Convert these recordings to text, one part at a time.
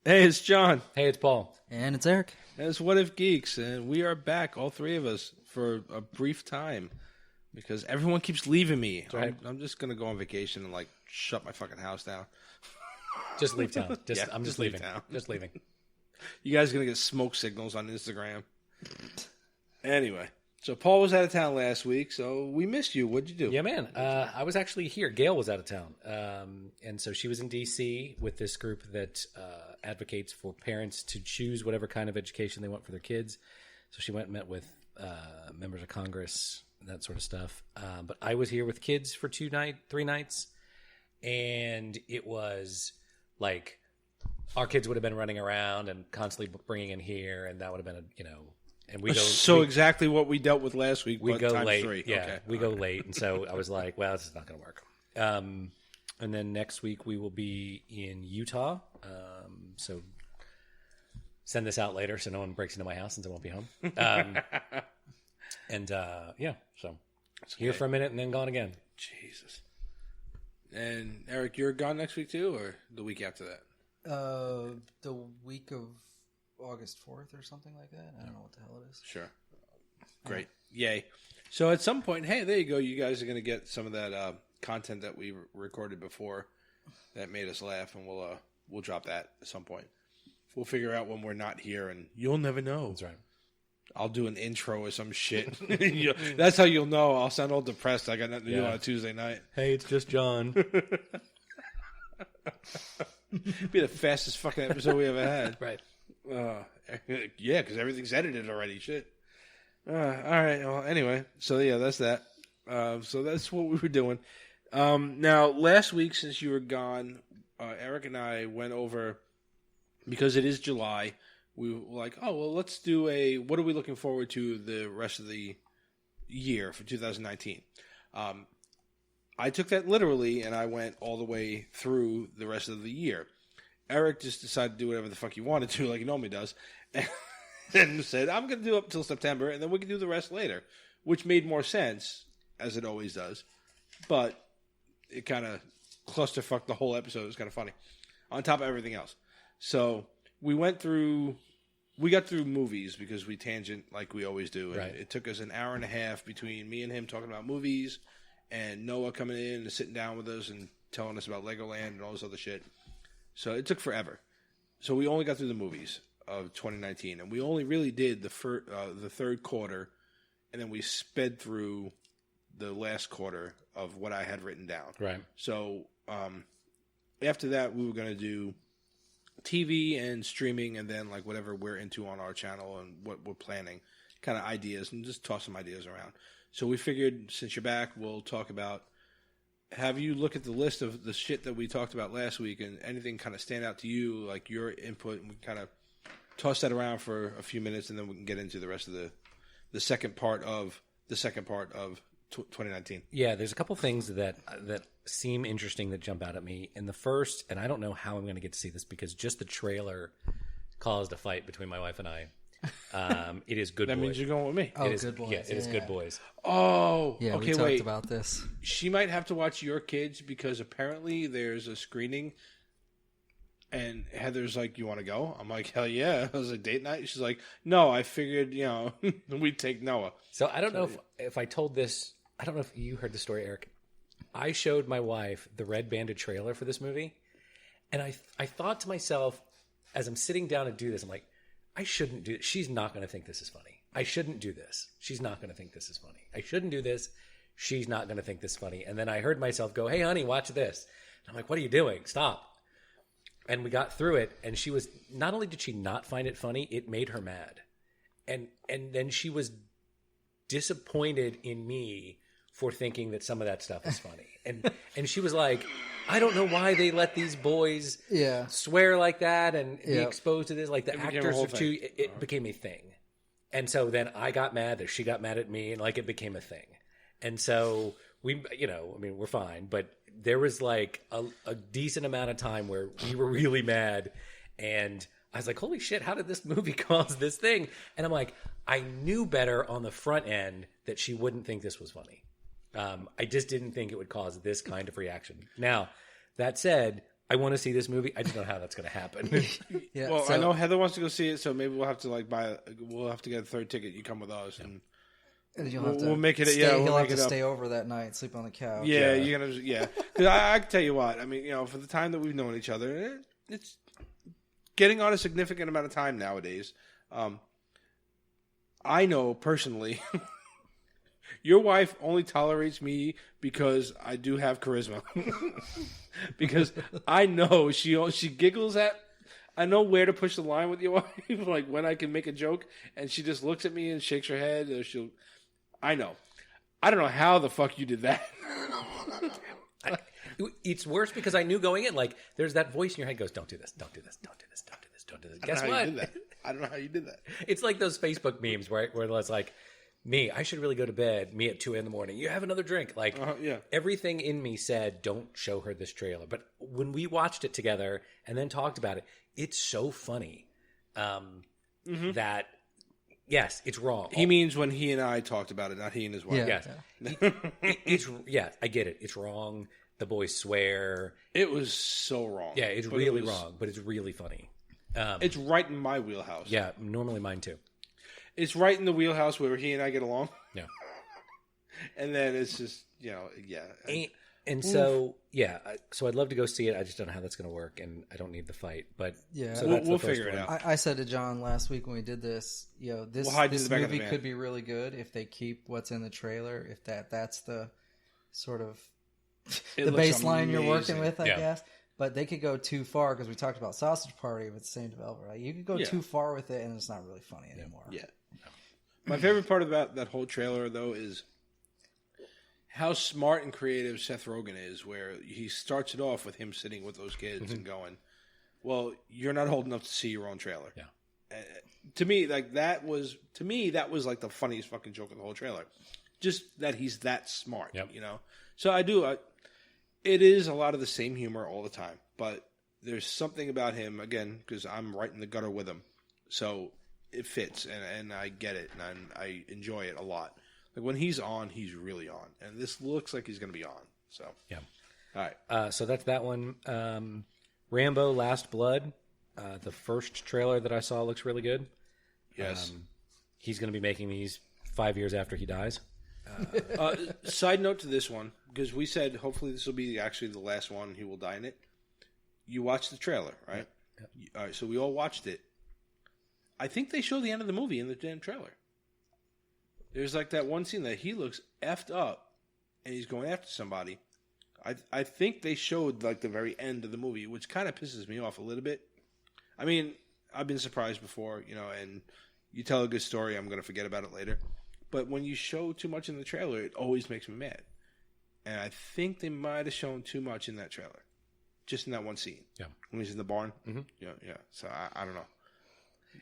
Hey, it's John. Hey, it's Paul. And it's Eric. And it's What If Geeks, and we are back, all three of us, for a brief time because everyone keeps leaving me. Right. I'm just gonna go on vacation and shut my fucking house down. Just leave town. I'm just just leave leaving. town. Just leaving. You guys are gonna get smoke signals on Instagram. Anyway, so Paul was out of town last week, so we missed you. What'd you do? Yeah, man. I was actually here. Gail was out of town, and so she was in D.C. with this group that advocates for parents to choose whatever kind of education they want for their kids. So she went and met with members of Congress, that sort of stuff. But I was here with kids for 3 nights, and it was like our kids would have been running around and constantly bringing in here, and that would have been and we go exactly what we dealt with last week. We but go times late. 3. Yeah, okay. we go late, and so I was like, "Well, this is not going to work." And then next week we will be in Utah. So send this out later so no one breaks into my house since I won't be home. So here for a minute and then gone again. Jesus. And Eric, you're gone next week too, or the week after that? The week of August 4th or something like that. I don't know what the hell it is. Sure. Great. Yay. So at some point, hey, there you go. You guys are going to get some of that content that we recorded before that made us laugh, and we'll drop that at some point. We'll figure out when we're not here, and you'll never know. That's right. I'll do an intro or some shit. That's how you'll know. I'll sound all depressed. I got nothing to do on a Tuesday night. Hey, it's just John. Be the fastest fucking episode we ever had. Right. Yeah, because everything's edited already. Shit. All right. Well, anyway, so yeah, that's that. So that's what we were doing. Now, last week, since you were gone, Eric and I went over, because it is July, we were like, oh, well, let's do what are we looking forward to the rest of the year for 2019? I took that literally, and I went all the way through the rest of the year. Eric just decided to do whatever the fuck he wanted to, like he normally does, and said, I'm going to do up until September, and then we can do the rest later, which made more sense, as it always does, but it kind of clusterfucked the whole episode. It was kind of funny, on top of everything else. So we got through movies because we tangent like we always do, and right. It took us an hour and a half between me and him talking about movies, and Noah coming in and sitting down with us and telling us about Legoland and all this other shit. So it took forever. So we only got through the movies of 2019, and we only really did the third quarter, and then we sped through the last quarter of what I had written down. Right. So after that, we were going to do TV and streaming, and then whatever we're into on our channel and what we're planning, kind of ideas, and just toss some ideas around. So we figured, since you're back, we'll talk about, have you look at the list of the shit that we talked about last week, and anything kind of stand out to you, like your input, and we kind of toss that around for a few minutes, and then we can get into the rest of the second part of 2019. Yeah, there's a couple things that seem interesting that jump out at me. And the first, and I don't know how I'm going to get to see this because just the trailer caused a fight between my wife and I. It is Good That Boys. means you're going with me. Oh, It is, Good Boys. Yeah, it is Good Boys. Oh, Yeah, okay, we talked wait. about this. She might have to watch your kids because apparently there's a screening, and Heather's like, "You want to go?" I'm like, "Hell yeah!" I was like, "Date night." She's like, "No, I figured we'd take Noah." So I don't know if I told this. I don't know if you heard the story, Eric. I showed my wife the Red Bandit trailer for this movie, and I thought to myself, as I'm sitting down to do this, I'm like, I shouldn't do this. She's not going to think this is funny. I shouldn't do this. She's not going to think this is funny. I shouldn't do this. She's not going to think this is funny. And then I heard myself go, "Hey, honey, watch this." And I'm like, "What are you doing? Stop." And we got through it, and she was, not only did she not find it funny, it made her mad. And then she was disappointed in me for thinking that some of that stuff is funny. And she was like, "I don't know why they let these boys swear like that and be exposed to this. Like the actors are too." It became a thing. And so then I got mad that she got mad at me, and it became a thing. And so we, we're fine, but there was a decent amount of time where we were really mad, and I was like, "Holy shit, how did this movie cause this thing?" And I'm like, I knew better on the front end that she wouldn't think this was funny. I just didn't think it would cause this kind of reaction. Now, that said, I want to see this movie. I just don't know how that's going to happen. Yeah, Well, so- I know Heather wants to go see it, so maybe we'll have to we'll have to get a third ticket. You come with us, and And you'll have to we'll make it. Stay, Yeah, we'll he'll make have it to up. stay over that night, sleep on the couch. Yeah, you're gonna. Yeah, because I can tell you what. I mean, for the time that we've known each other, it's getting on a significant amount of time nowadays. I know personally, your wife only tolerates me because I do have charisma. Because I know she giggles at. I know where to push the line with your wife, like when I can make a joke, and she just looks at me and shakes her head, or I know. I don't know how the fuck you did that. It's worse because I knew going in, like, there's that voice in your head goes, don't do this, don't do this, don't do this, don't do this, don't do this. Guess what? I don't know how you did that. It's like those Facebook memes where it's like, me, I should really go to bed. Me at 2 a.m. You have another drink. Like, Yeah. everything in me said, don't show her this trailer. But when we watched it together and then talked about it, it's so funny that, yes, it's wrong. He means when he and I talked about it, not he and his wife. Yeah. Yes. I get it. It's wrong. The boys swear. It was so wrong. Yeah, it's But really wrong, but it's really funny. It's right in my wheelhouse. Yeah, normally mine too. It's right in the wheelhouse where he and I get along. Yeah. And then it's just, yeah. And so, so I'd love to go see it. I just don't know how that's going to work, and I don't need the fight. But Yeah. so We'll that's the first figure it one. out. I said to John last week when we did this, this We'll hide to this the back of the movie van. could be really good if they keep what's in the trailer. If that's the sort of It the looks baseline you're working amazing. with, I Yeah. guess. But they could go too far because we talked about Sausage Party with the same developer. Right? You could go Yeah. too far with it, and it's not really funny anymore. Yeah. My favorite part about that whole trailer, though, is how smart and creative Seth Rogen is, where he starts it off with him sitting with those kids and going, well, you're not old enough to see your own trailer. Yeah. To me, that was like the funniest fucking joke of the whole trailer. Just that he's that smart, Yep. So it is a lot of the same humor all the time, but there's something about him, again, because I'm right in the gutter with him. So it fits, and I get it, and I enjoy it a lot. Like when he's on, he's really on, and this looks like he's going to be on. So Yeah. all right. So that's that one. Rambo: Last Blood. The first trailer that I saw looks really good. Yes. He's going to be making these 5 years after he dies. Side note to this one, because we said hopefully this will be actually the last one he will die in it. You watched the trailer, right? Yep. All right, so we all watched it. I think they show the end of the movie in the damn trailer. There's like that one scene that he looks effed up, and he's going after somebody. I think they showed like the very end of the movie, which kind of pisses me off a little bit. I mean, I've been surprised before, and you tell a good story, I'm going to forget about it later. But when you show too much in the trailer, it always makes me mad. And I think they might have shown too much in that trailer. Just in that one scene. Yeah. When he's in the barn. Mm-hmm. Yeah. So I don't know.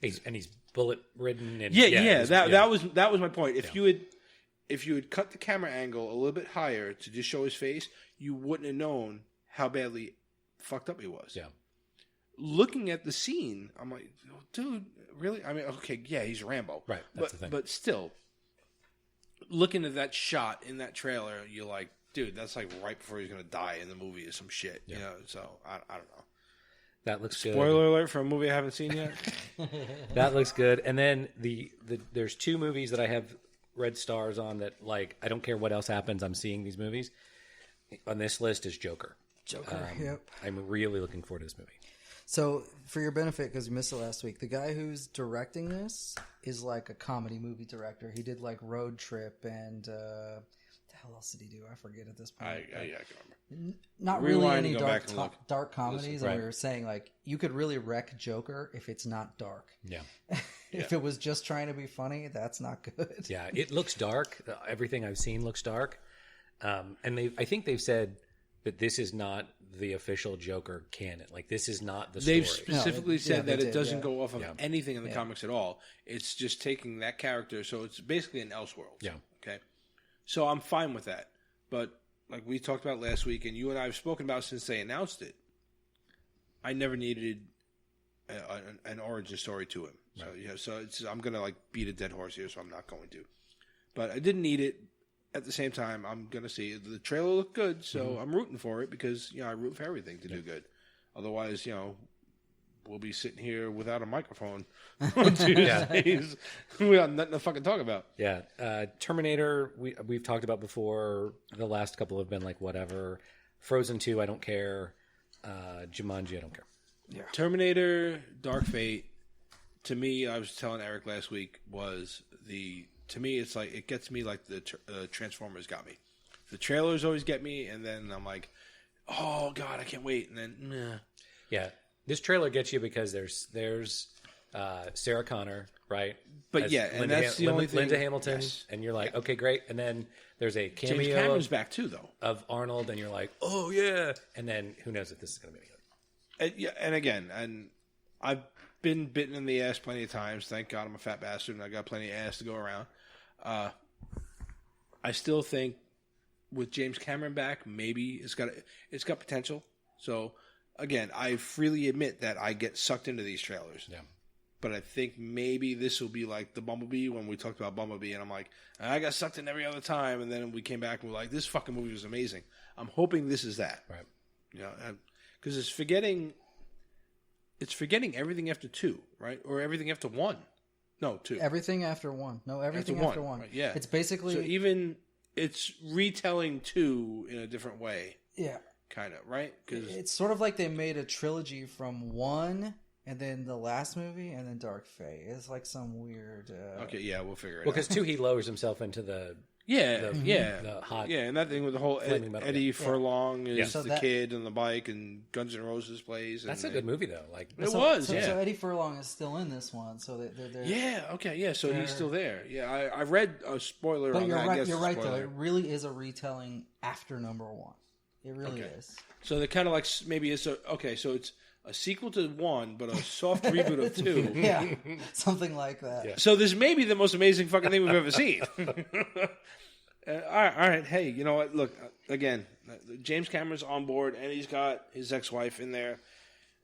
He's bullet ridden. And That was my point. If you had cut the camera angle a little bit higher to just show his face, you wouldn't have known how badly fucked up he was. Yeah. Looking at the scene, I'm like, dude, really? I mean, okay, yeah, he's Rambo. Right, that's the thing. But still, looking at that shot in that trailer, you're like, dude, that's like right before he's going to die in the movie or some shit. Yeah. So I don't know. That looks good. Spoiler alert for a movie I haven't seen yet. That looks good. And then there's 2 movies that I have red stars on that, like, I don't care what else happens, I'm seeing these movies. On this list is Joker. Yep. I'm really looking forward to this movie. So, for your benefit, because you missed it last week, the guy who's directing this is like a comedy movie director. He did like Road Trip and what the hell else did he do? I forget at this point. I can remember. Not Rewind really and any go back and look. dark comedies. Right. And we were saying like you could really wreck Joker if it's not dark. Yeah. If it was just trying to be funny, that's not good. Yeah, it looks dark. Everything I've seen looks dark. And I think they've said that this is not the official Joker canon. Like, this is not the story. They've specifically said they that it did, doesn't yeah. go off of Yeah. anything in the comics at all. It's just taking that character, so it's basically an Elseworlds. Yeah. Okay. So I'm fine with that. But like we talked about last week, and you and I have spoken about since they announced it, I never needed an origin story to him. So so I'm gonna like beat a dead horse here, so I'm not going to. But I didn't need it. At the same time, I'm gonna see the trailer looked good, so I'm rooting for it because I root for everything to do good. Otherwise, we'll be sitting here without a microphone on Tuesdays. We got nothing to fucking talk about. Yeah. Terminator, we've talked about before. The last couple have been like whatever. Frozen 2, I don't care. Jumanji, I don't care. Yeah. Terminator, Dark Fate, to me, I was telling Eric last week, to me, it's like, it gets me like the Transformers got me. The trailers always get me, and then I'm like, oh, God, I can't wait. And then, nah. Yeah. This trailer gets you because there's Sarah Connor, right? But As and that's the only thing. Linda Hamilton, Yes. And you're like, okay, great. And then there's a James cameo Cameron's back too, though. of Arnold, and you're like, oh yeah. And then who knows if this is going to be any good. And again, I've been bitten in the ass plenty of times. Thank God I'm a fat bastard and I got plenty of ass to go around. I still think with James Cameron back, maybe it's got potential. So again, I freely admit that I get sucked into these trailers. Yeah. But I think maybe this will be like the Bumblebee when we talked about Bumblebee, and I'm like, I got sucked in every other time, and then we came back and we're like, this fucking movie was amazing. I'm hoping this is that. Right. Because it's forgetting everything after 2, right? Or everything after 1. No, 2. Everything after 1. No, everything after 1. Right, yeah. It's basically... So even it's retelling 2 in a different way. Yeah. Kind of, right? Cause it's sort of like they made a trilogy from 1, and then the last movie, and then Dark Fate. It's like some weird... Okay, yeah, we'll figure it out. Well, because 2, he lowers himself into the... the hot... Yeah, and that thing with the whole Eddie Furlong is So the kid on the bike, and Guns N' Roses plays. That's a good movie, though. Like So Eddie Furlong is still in this one, so they're yeah, okay, yeah, so he's still there. Yeah, I read a spoiler but on you're that. right, I guess you're right, spoiler. though. It really is a retelling after number 1. It really is. So they're kind of like, maybe it's so it's a sequel to 1, but a soft reboot of 2. Yeah, something like that. Yeah. So this may be the most amazing fucking thing we've ever seen. All right. Hey, you know what? Look, again, James Cameron's on board, and he's got his ex-wife in there.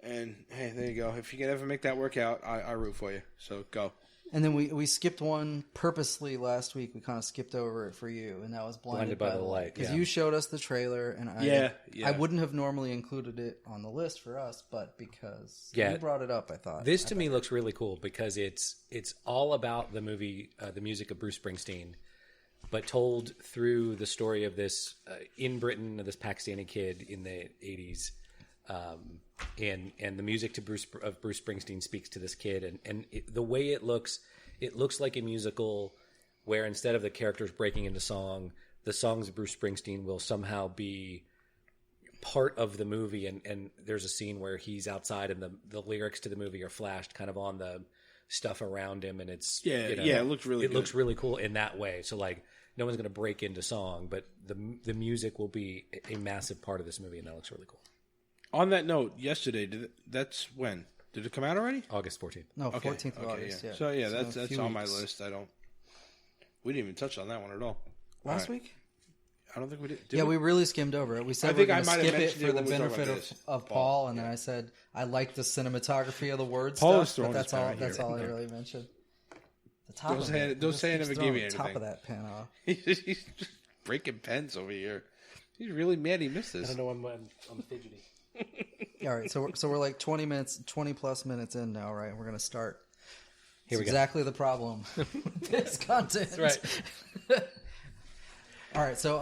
And, hey, there you go. If you can ever make that work out, I root for you. So, go. And then we skipped one purposely last week. We kind of skipped over it for you, and that was Blinded by the Light. Because you showed us the trailer, and I wouldn't have normally included it on the list for us, but because you brought it up, I thought. This to me looks really cool because it's all about the movie, the music of Bruce Springsteen, but told through the story of this in Britain, of this Pakistani kid in the 80s. And the music of Bruce Springsteen speaks to this kid, and the way it looks like a musical where instead of the characters breaking into song, the songs of Bruce Springsteen will somehow be part of the movie, and there's a scene where he's outside and the lyrics to the movie are flashed kind of on the stuff around him, and it's it looks really good. Looks really cool in that way. So like no one's going to break into song, but the music will be a massive part of this movie, and that looks really cool. On that note, yesterday, that's when? Did it come out already? August 14th. No, 14th of August, yeah. So, that's on my list. We didn't even touch on that one at all. Last week? I don't think we did. We really skimmed over it. We said we were going to skip it for the benefit of Paul, and then I said I like the cinematography of the word stuff, but that's all I really mentioned. The top of it. Don't say I never gave you anything. Top of that pen off. He's just breaking pens over here. He's really mad he missed this. I don't know when I'm fidgety. All right, so we're like 20 plus minutes in now, right? We're going to start. Here we go. Exactly the problem with this content. That's right. All right, so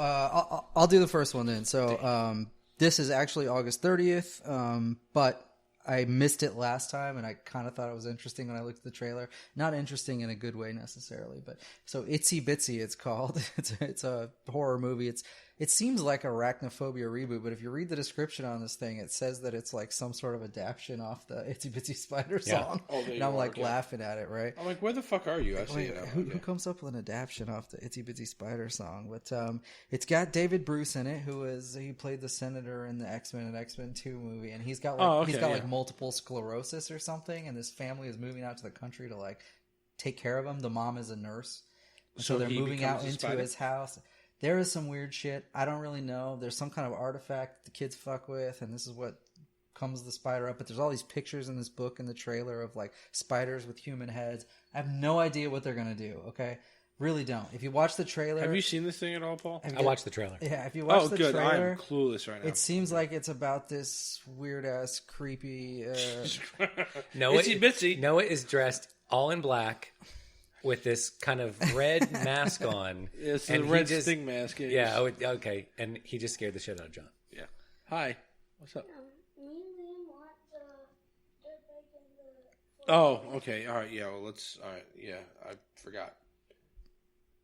I'll do the first one then. So this is actually August 30th, but I missed it last time, and I kind of thought it was interesting when I looked at the trailer. Not interesting in a good way necessarily, but so Itsy Bitsy, it's called. It's a horror movie. It seems like Arachnophobia reboot, but if you read the description on this thing, it says that it's like some sort of adaptation off the Itsy Bitsy Spider song. And I'm like laughing at it, right? I'm like, where the fuck are you? I see it. Who comes up with an adaptation off the Itsy Bitsy Spider song? But it's got David Bruce in it, he played the Senator in the X-Men and X-Men 2 movie, and he's got like multiple sclerosis or something, and this family is moving out to the country to like take care of him. The mom is a nurse, so they're moving out into his house. There is some weird shit. I don't really know. There's some kind of artifact the kids fuck with, and this is what comes the spider up. But there's all these pictures in this book in the trailer of like spiders with human heads. I have no idea what they're going to do, okay? Really don't. If you watch the trailer, Have you seen this thing at all, Paul? I watched the trailer. Yeah, if you watch the good. trailer, I'm clueless right now. it seems like it's about this weird ass, creepy. Noah, Itsy Bitsy. Noah is dressed all in black with this kind of red mask on. It's and the he red just- sting mask. Yeah, okay. And he just scared the shit out of John. Yeah. Hi. What's up? Me and Liam want the dirt bike and the. Oh, okay. All right. Yeah. Well, let's. All right. Yeah. I forgot.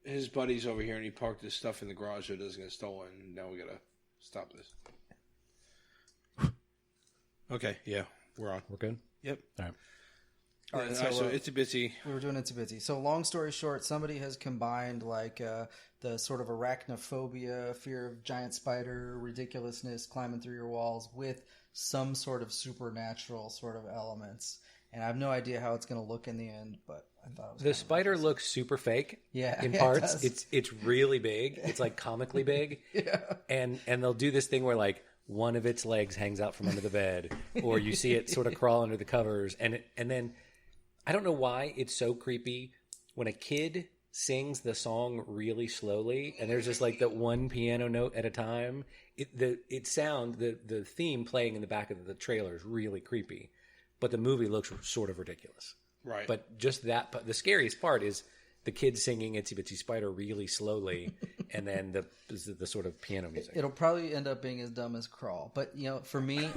His buddy's over here, and he parked his stuff in the garage so it doesn't get stolen. Now we gotta stop this. Okay. Yeah. We're on. We're good? Yep. All right. All right, So so Itsy Bitsy. we were doing Itsy Bitsy. So long story short, somebody has combined like the sort of arachnophobia, fear of giant spider, ridiculousness, climbing through your walls, with some sort of supernatural sort of elements. And I have no idea how it's going to look in the end, but I thought it was The spider looks super fake. Yeah, in it parts. does. It's really big. It's like comically big. Yeah. And they'll do this thing where like one of its legs hangs out from under the bed, or you see it sort of crawl under the covers, and then I don't know why it's so creepy when a kid sings the song really slowly, and there's just like that one piano note at a time. The theme playing in the back of the trailer is really creepy, but the movie looks sort of ridiculous. Right. But just that, the scariest part is the kid singing Itsy Bitsy Spider really slowly, and then the sort of piano music. It'll probably end up being as dumb as Crawl. But, you know, for me,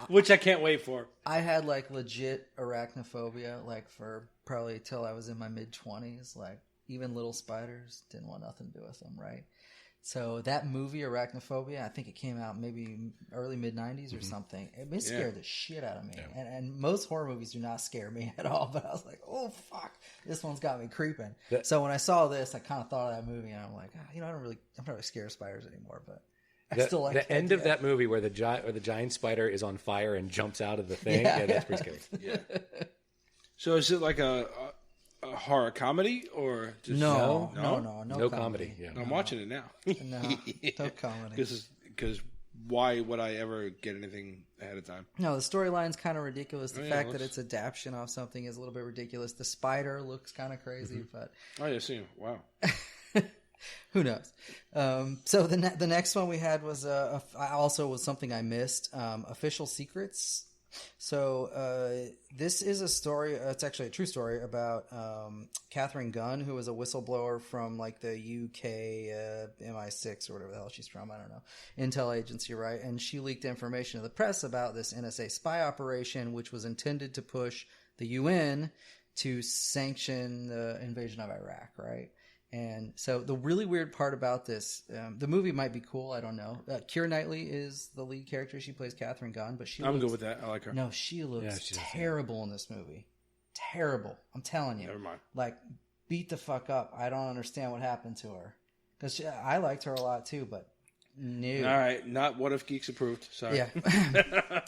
Which I can't wait for. I had like legit arachnophobia, like for probably till I was in my mid-20s. Like even little spiders, didn't want nothing to do with them, right? So that movie, Arachnophobia, I think it came out maybe early mid-90s or something. It scared the shit out of me. Yeah. And most horror movies do not scare me at all, but I was like, oh, fuck, this one's got me creeping. That- So when I saw this, I kind of thought of that movie, and I'm like, I'm not really scared of spiders anymore, but I still like the end of that movie where the giant spider is on fire and jumps out of the thing. Yeah, that's pretty scary. Yeah. So is it like a horror comedy or just No No comedy. Yeah. I'm watching it now. No comedy. Because why would I ever get anything ahead of time? No, the storyline's kind of ridiculous. The Oh, yeah, fact that let's- it's adaptation off something is a little bit ridiculous. The spider looks kind of crazy, but Oh, yeah, see. Wow. who knows? So the next one we had was also was something I missed. Official Secrets. So this is a story. It's actually a true story about Catherine Gunn, who was a whistleblower from like the UK MI6 or whatever the hell she's from. I don't know, intel agency, right? And she leaked information to the press about this NSA spy operation, which was intended to push the UN to sanction the invasion of Iraq, right? And so the really weird part about this, the movie might be cool. I don't know. Keira Knightley is the lead character. She plays Catherine Gunn, but I'm good with that. I like her. No, she looks Yeah, she does, terrible in this movie. Terrible. I'm telling you. Never mind. Like, beat the fuck up. I don't understand what happened to her. Because I liked her a lot too, but no. All right. Not What If Geeks approved. Sorry. Yeah.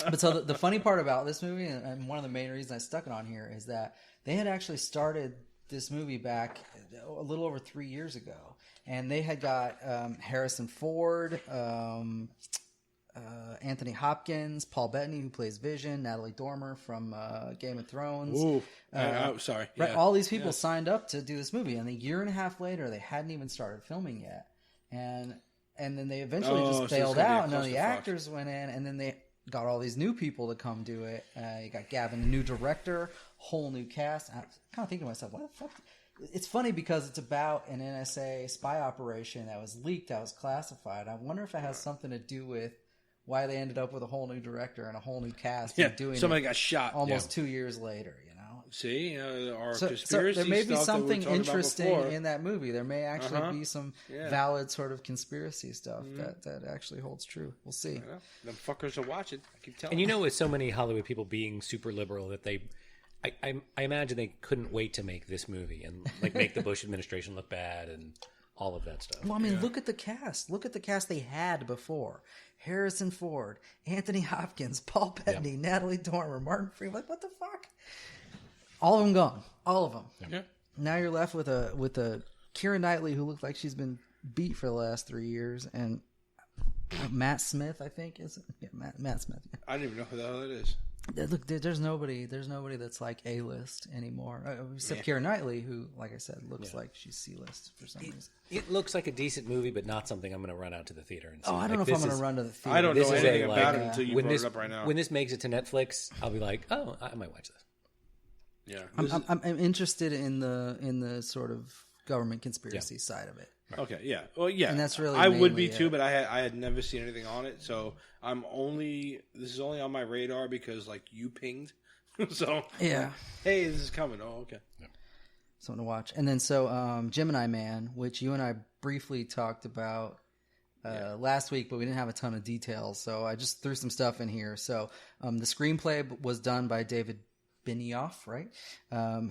But so the funny part about this movie, and one of the main reasons I stuck it on here, is that they had actually started this movie back a little over 3 years ago, and they had got Harrison Ford, Anthony Hopkins, Paul Bettany, who plays Vision, Natalie Dormer from Game of Thrones. Ooh. Sorry. Right, Yeah. all these people signed up to do this movie, and a year and a half later, they hadn't even started filming yet, and then they eventually Oh, so just it's bailed gonna be a out, and none of the clusterfuck. actors went in, and then they got all these new people to come do it. You got Gavin, a new director, whole new cast. I'm kind of thinking to myself, what the fuck? It's funny because it's about an NSA spy operation that was leaked, that was classified. I wonder if it has something to do with why they ended up with a whole new director and a whole new cast Yeah. and doing Somebody it got shot. almost 2 years later, you know? See? Our So conspiracy there may be stuff that we were something talking about interesting before. in that movie. There may actually be some Yeah. valid sort of conspiracy stuff that actually holds true. We'll see. Yeah. Them fuckers will watch it. I keep telling And you know, with so many Hollywood people being super liberal, that I imagine they couldn't wait to make this movie and like make the Bush administration look bad and all of that stuff. Well, I mean, look at the cast. Look at the cast they had before. Harrison Ford, Anthony Hopkins, Paul Bettany, Natalie Dormer, Martin Freeman. Like, what the fuck? All of them gone. All of them. Yeah. Now you're left with a Keira Knightley who looks like she's been beat for the last 3 years, and Matt Smith, I think, is it? Yeah, Matt Smith. I don't even know who the hell that is. Look, there's nobody that's like A-list anymore, except Keira Knightley, who, like I said, looks like she's C-list for some reason. It looks like a decent movie, but not something I'm going to run out to the theater and see. Oh, I don't know if I'm going to run to the theater. I don't know anything like, about it until you when brought this, it up right now. When this makes it to Netflix, I'll be like, oh, I might watch this. Yeah, I'm interested in the sort of government conspiracy side of it. Okay, yeah. Well, yeah. And that's really I would be mainly too, it. but I had never seen anything on it, so this is only on my radar because like you pinged. So Yeah. hey, this is coming. Oh, okay. Something to watch. And then Gemini Man, which you and I briefly talked about last week, but we didn't have a ton of details, so I just threw some stuff in here. So the screenplay was done by David Benioff, right?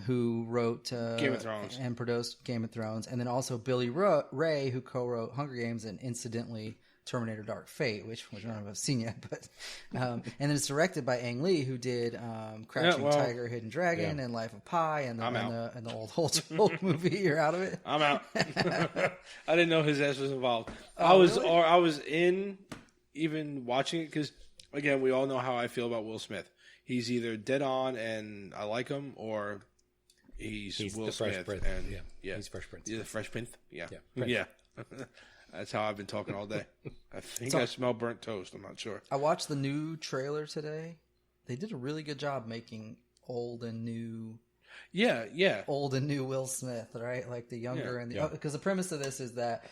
Who wrote Game of Thrones and produced Game of Thrones, and then also Billy Ray, who co-wrote Hunger Games and incidentally Terminator: Dark Fate, which none of us have seen yet. But and then it's directed by Ang Lee, who did Crouching Tiger, Hidden Dragon, and Life of Pi, and the old Hulk movie. You're out of it. I'm out. I didn't know his ass was involved. Oh, really? I was in even watching it because again, we all know how I feel about Will Smith. He's either dead on and I like him, or he's Will the Fresh Smith. Prince. And Yeah, he's Fresh Prince. He's the Fresh Prince. Yeah, Prince. yeah. That's how I've been talking all day. I think I smell burnt toast. I'm not sure. I watched the new trailer today. They did a really good job making old and new Will Smith, right? Like the younger and the because the premise of this is that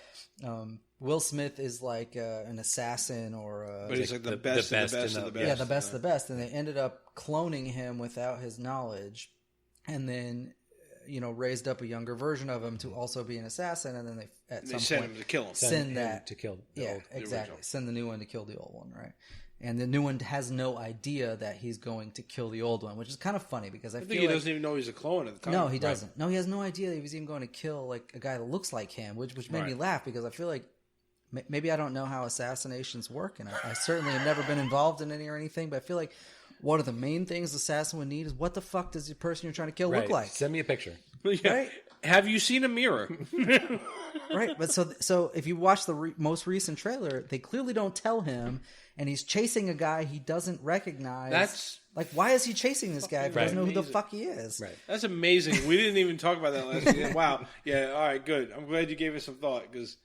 Will Smith is like an assassin or but he's like the best of the best of the best. Yeah, the best of the best, and they ended up cloning him without his knowledge, and then raised up a younger version of him to also be an assassin, and then they send him to kill him. Send that to kill. Exactly. Send the new one to kill the old one, right? And the new one has no idea that he's going to kill the old one, which is kind of funny because I feel think he doesn't even know he's a clone at the time. No, he doesn't. No, he has no idea that he was even going to kill like a guy that looks like him, which made me laugh because I feel like maybe I don't know how assassinations work, and I certainly have never been involved in any or anything, but I feel like one of the main things assassin would need is what the fuck does the person you're trying to kill look like? Send me a picture. Yeah. Right? Have you seen a mirror? Right, but so if you watch the most recent trailer, they clearly don't tell him, and he's chasing a guy he doesn't recognize. That's like, why is he chasing this guy if he doesn't know who the amazing. fuck he is? Right. That's amazing. We didn't even talk about that last week. Wow. Yeah. All right. Good. I'm glad you gave us some thought because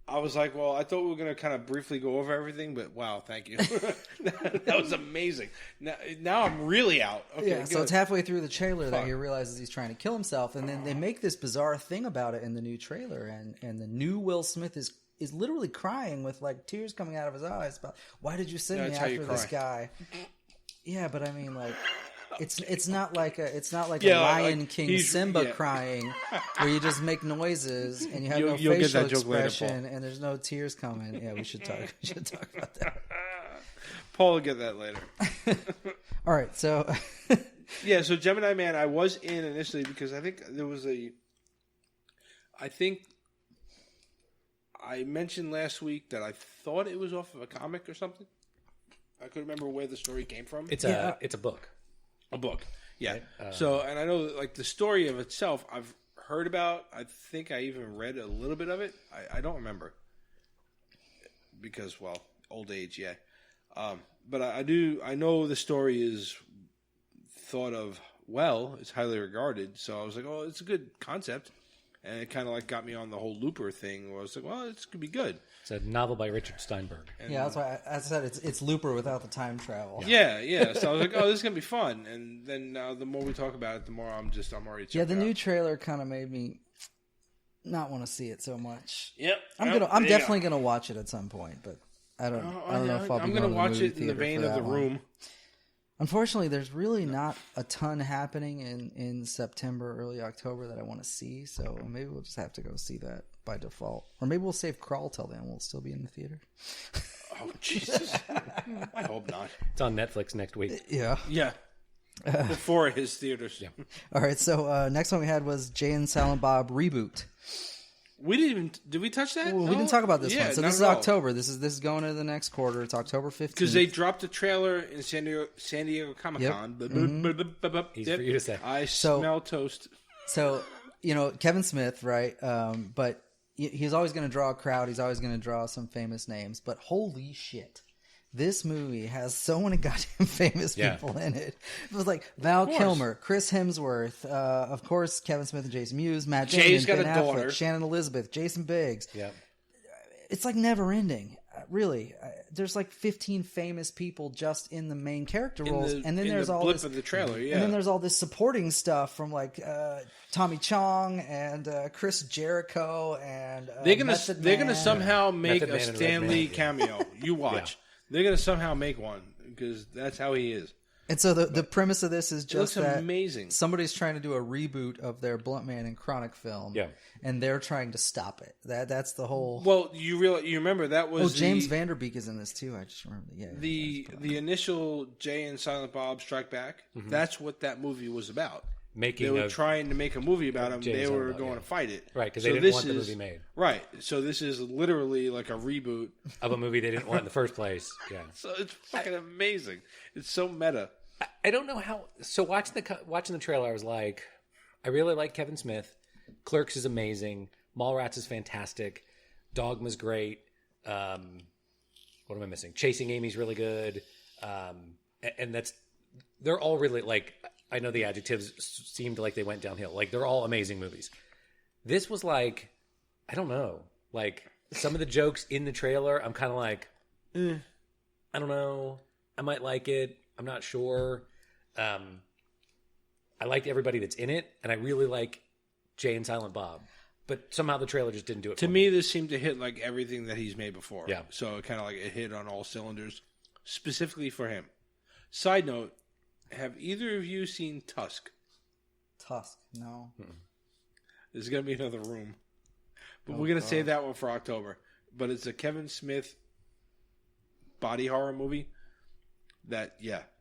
I was like, well, I thought we were going to kind of briefly go over everything, but wow, thank you. That was amazing. Now I'm really out. Okay, Yeah, good. so it's halfway through the trailer that he realizes he's trying to kill himself, and then they make this bizarre thing about it in the new trailer, and the new Will Smith is literally crying with like tears coming out of his eyes about why did you send me after this guy? Yeah, but I mean, like, it's not like a Lion King Simba crying where you just make noises and you have no facial expression and there's no tears coming. Yeah, we should talk about that. Paul will get that later. All right, so yeah, so Gemini Man, I was in initially because I think there was I mentioned last week that I thought it was off of a comic or something. I couldn't remember where the story came from. It's a book. A book, yeah. Right? So, and I know like the story of itself, I've heard about. I think I even read a little bit of it. I don't remember because, well, old age, yeah. But I do. I know the story is thought of well. It's highly regarded. So I was like, oh, it's a good concept. And it kind of like got me on the whole Looper thing where I was like, well, this could be good. It's a novel by Richard Steinberg. And, yeah, that's why I said it's Looper without the time travel. Yeah. So I was like, oh, this is going to be fun. And then the more we talk about it, the more I'm already checked the out. new trailer kind of made me not want to see it so much. Yep. I'm definitely going to watch it at some point, but I don't know if I'll be going to watch the it in the vein of The Room. Unfortunately, there's really not a ton happening in September, early October that I want to see, so maybe we'll just have to go see that by default. Or maybe we'll save Crawl till then. We'll still be in the theater. Oh, Jesus. I hope not. It's on Netflix next week. Yeah. Yeah. Before his theaters. Yeah. All right, so next one we had was Jay and Silent Bob Reboot. We didn't even... Did we touch that? Well, we didn't talk about this one. So this is not at all. October. This is going into the next quarter. It's October 15th. Because they dropped the trailer in San Diego Comic-Con. Yep. Easy for you to say. I smell toast. So, Kevin Smith, right? But he's always going to draw a crowd. He's always going to draw some famous names. But holy shit. this movie has so many goddamn famous Yeah. people in it. It was like Val course. Kilmer, Chris Hemsworth, of course, Kevin Smith and Jason Mewes, Matt Jay's Damon, got Ben a daughter. Affleck, Shannon Elizabeth, Jason Biggs. Yeah. It's like never ending. Really, there's like 15 famous people just in the main character roles, and then there's the all blip this, of the trailer. Yeah, and then there's all this supporting stuff from like Tommy Chong and Chris Jericho and they're Method gonna Man. somehow make Method a Man and Stan Red Lee Man. cameo. You watch. They're gonna somehow make one because that's how he is. And so the premise of this is It looks just that amazing. somebody's trying to do a reboot of their Blunt Man and Chronic film, Yeah. and they're trying to stop it. That's the whole. Well, you remember that was James Vanderbeek is in this too. I just remember. Yeah, the initial Jay and Silent Bob Strike Back. That's what that movie was about. Making They were of- trying to make a movie about him. Jay and They Silent were Bob, going yeah. to fight it. Right, because So they didn't this want the is- movie made Right. So this is literally like a reboot. of a movie they didn't want in the first place. Yeah. So it's fucking amazing. It's so meta. I don't know how. So watching the trailer, I was like, I really like Kevin Smith. Clerks is amazing. Mallrats is fantastic. Dogma's great. What am I missing? Chasing Amy's really good. And they're all really like. I know the adjectives seemed like they went downhill. Like they're all amazing movies. This was like, I don't know. Like some of the jokes in the trailer, I'm kind of like, I don't know. I might like it. I'm not sure. I liked everybody that's in it, and I really like Jay and Silent Bob. But somehow the trailer just didn't do it To for me, this seemed to hit like everything that he's made before. Yeah. So it kind of like it hit on all cylinders, specifically for him. Side note: have either of you seen Tusk? Tusk. No. There's gonna be another room, but we're gonna save that one for October. But it's a Kevin Smith body horror movie. That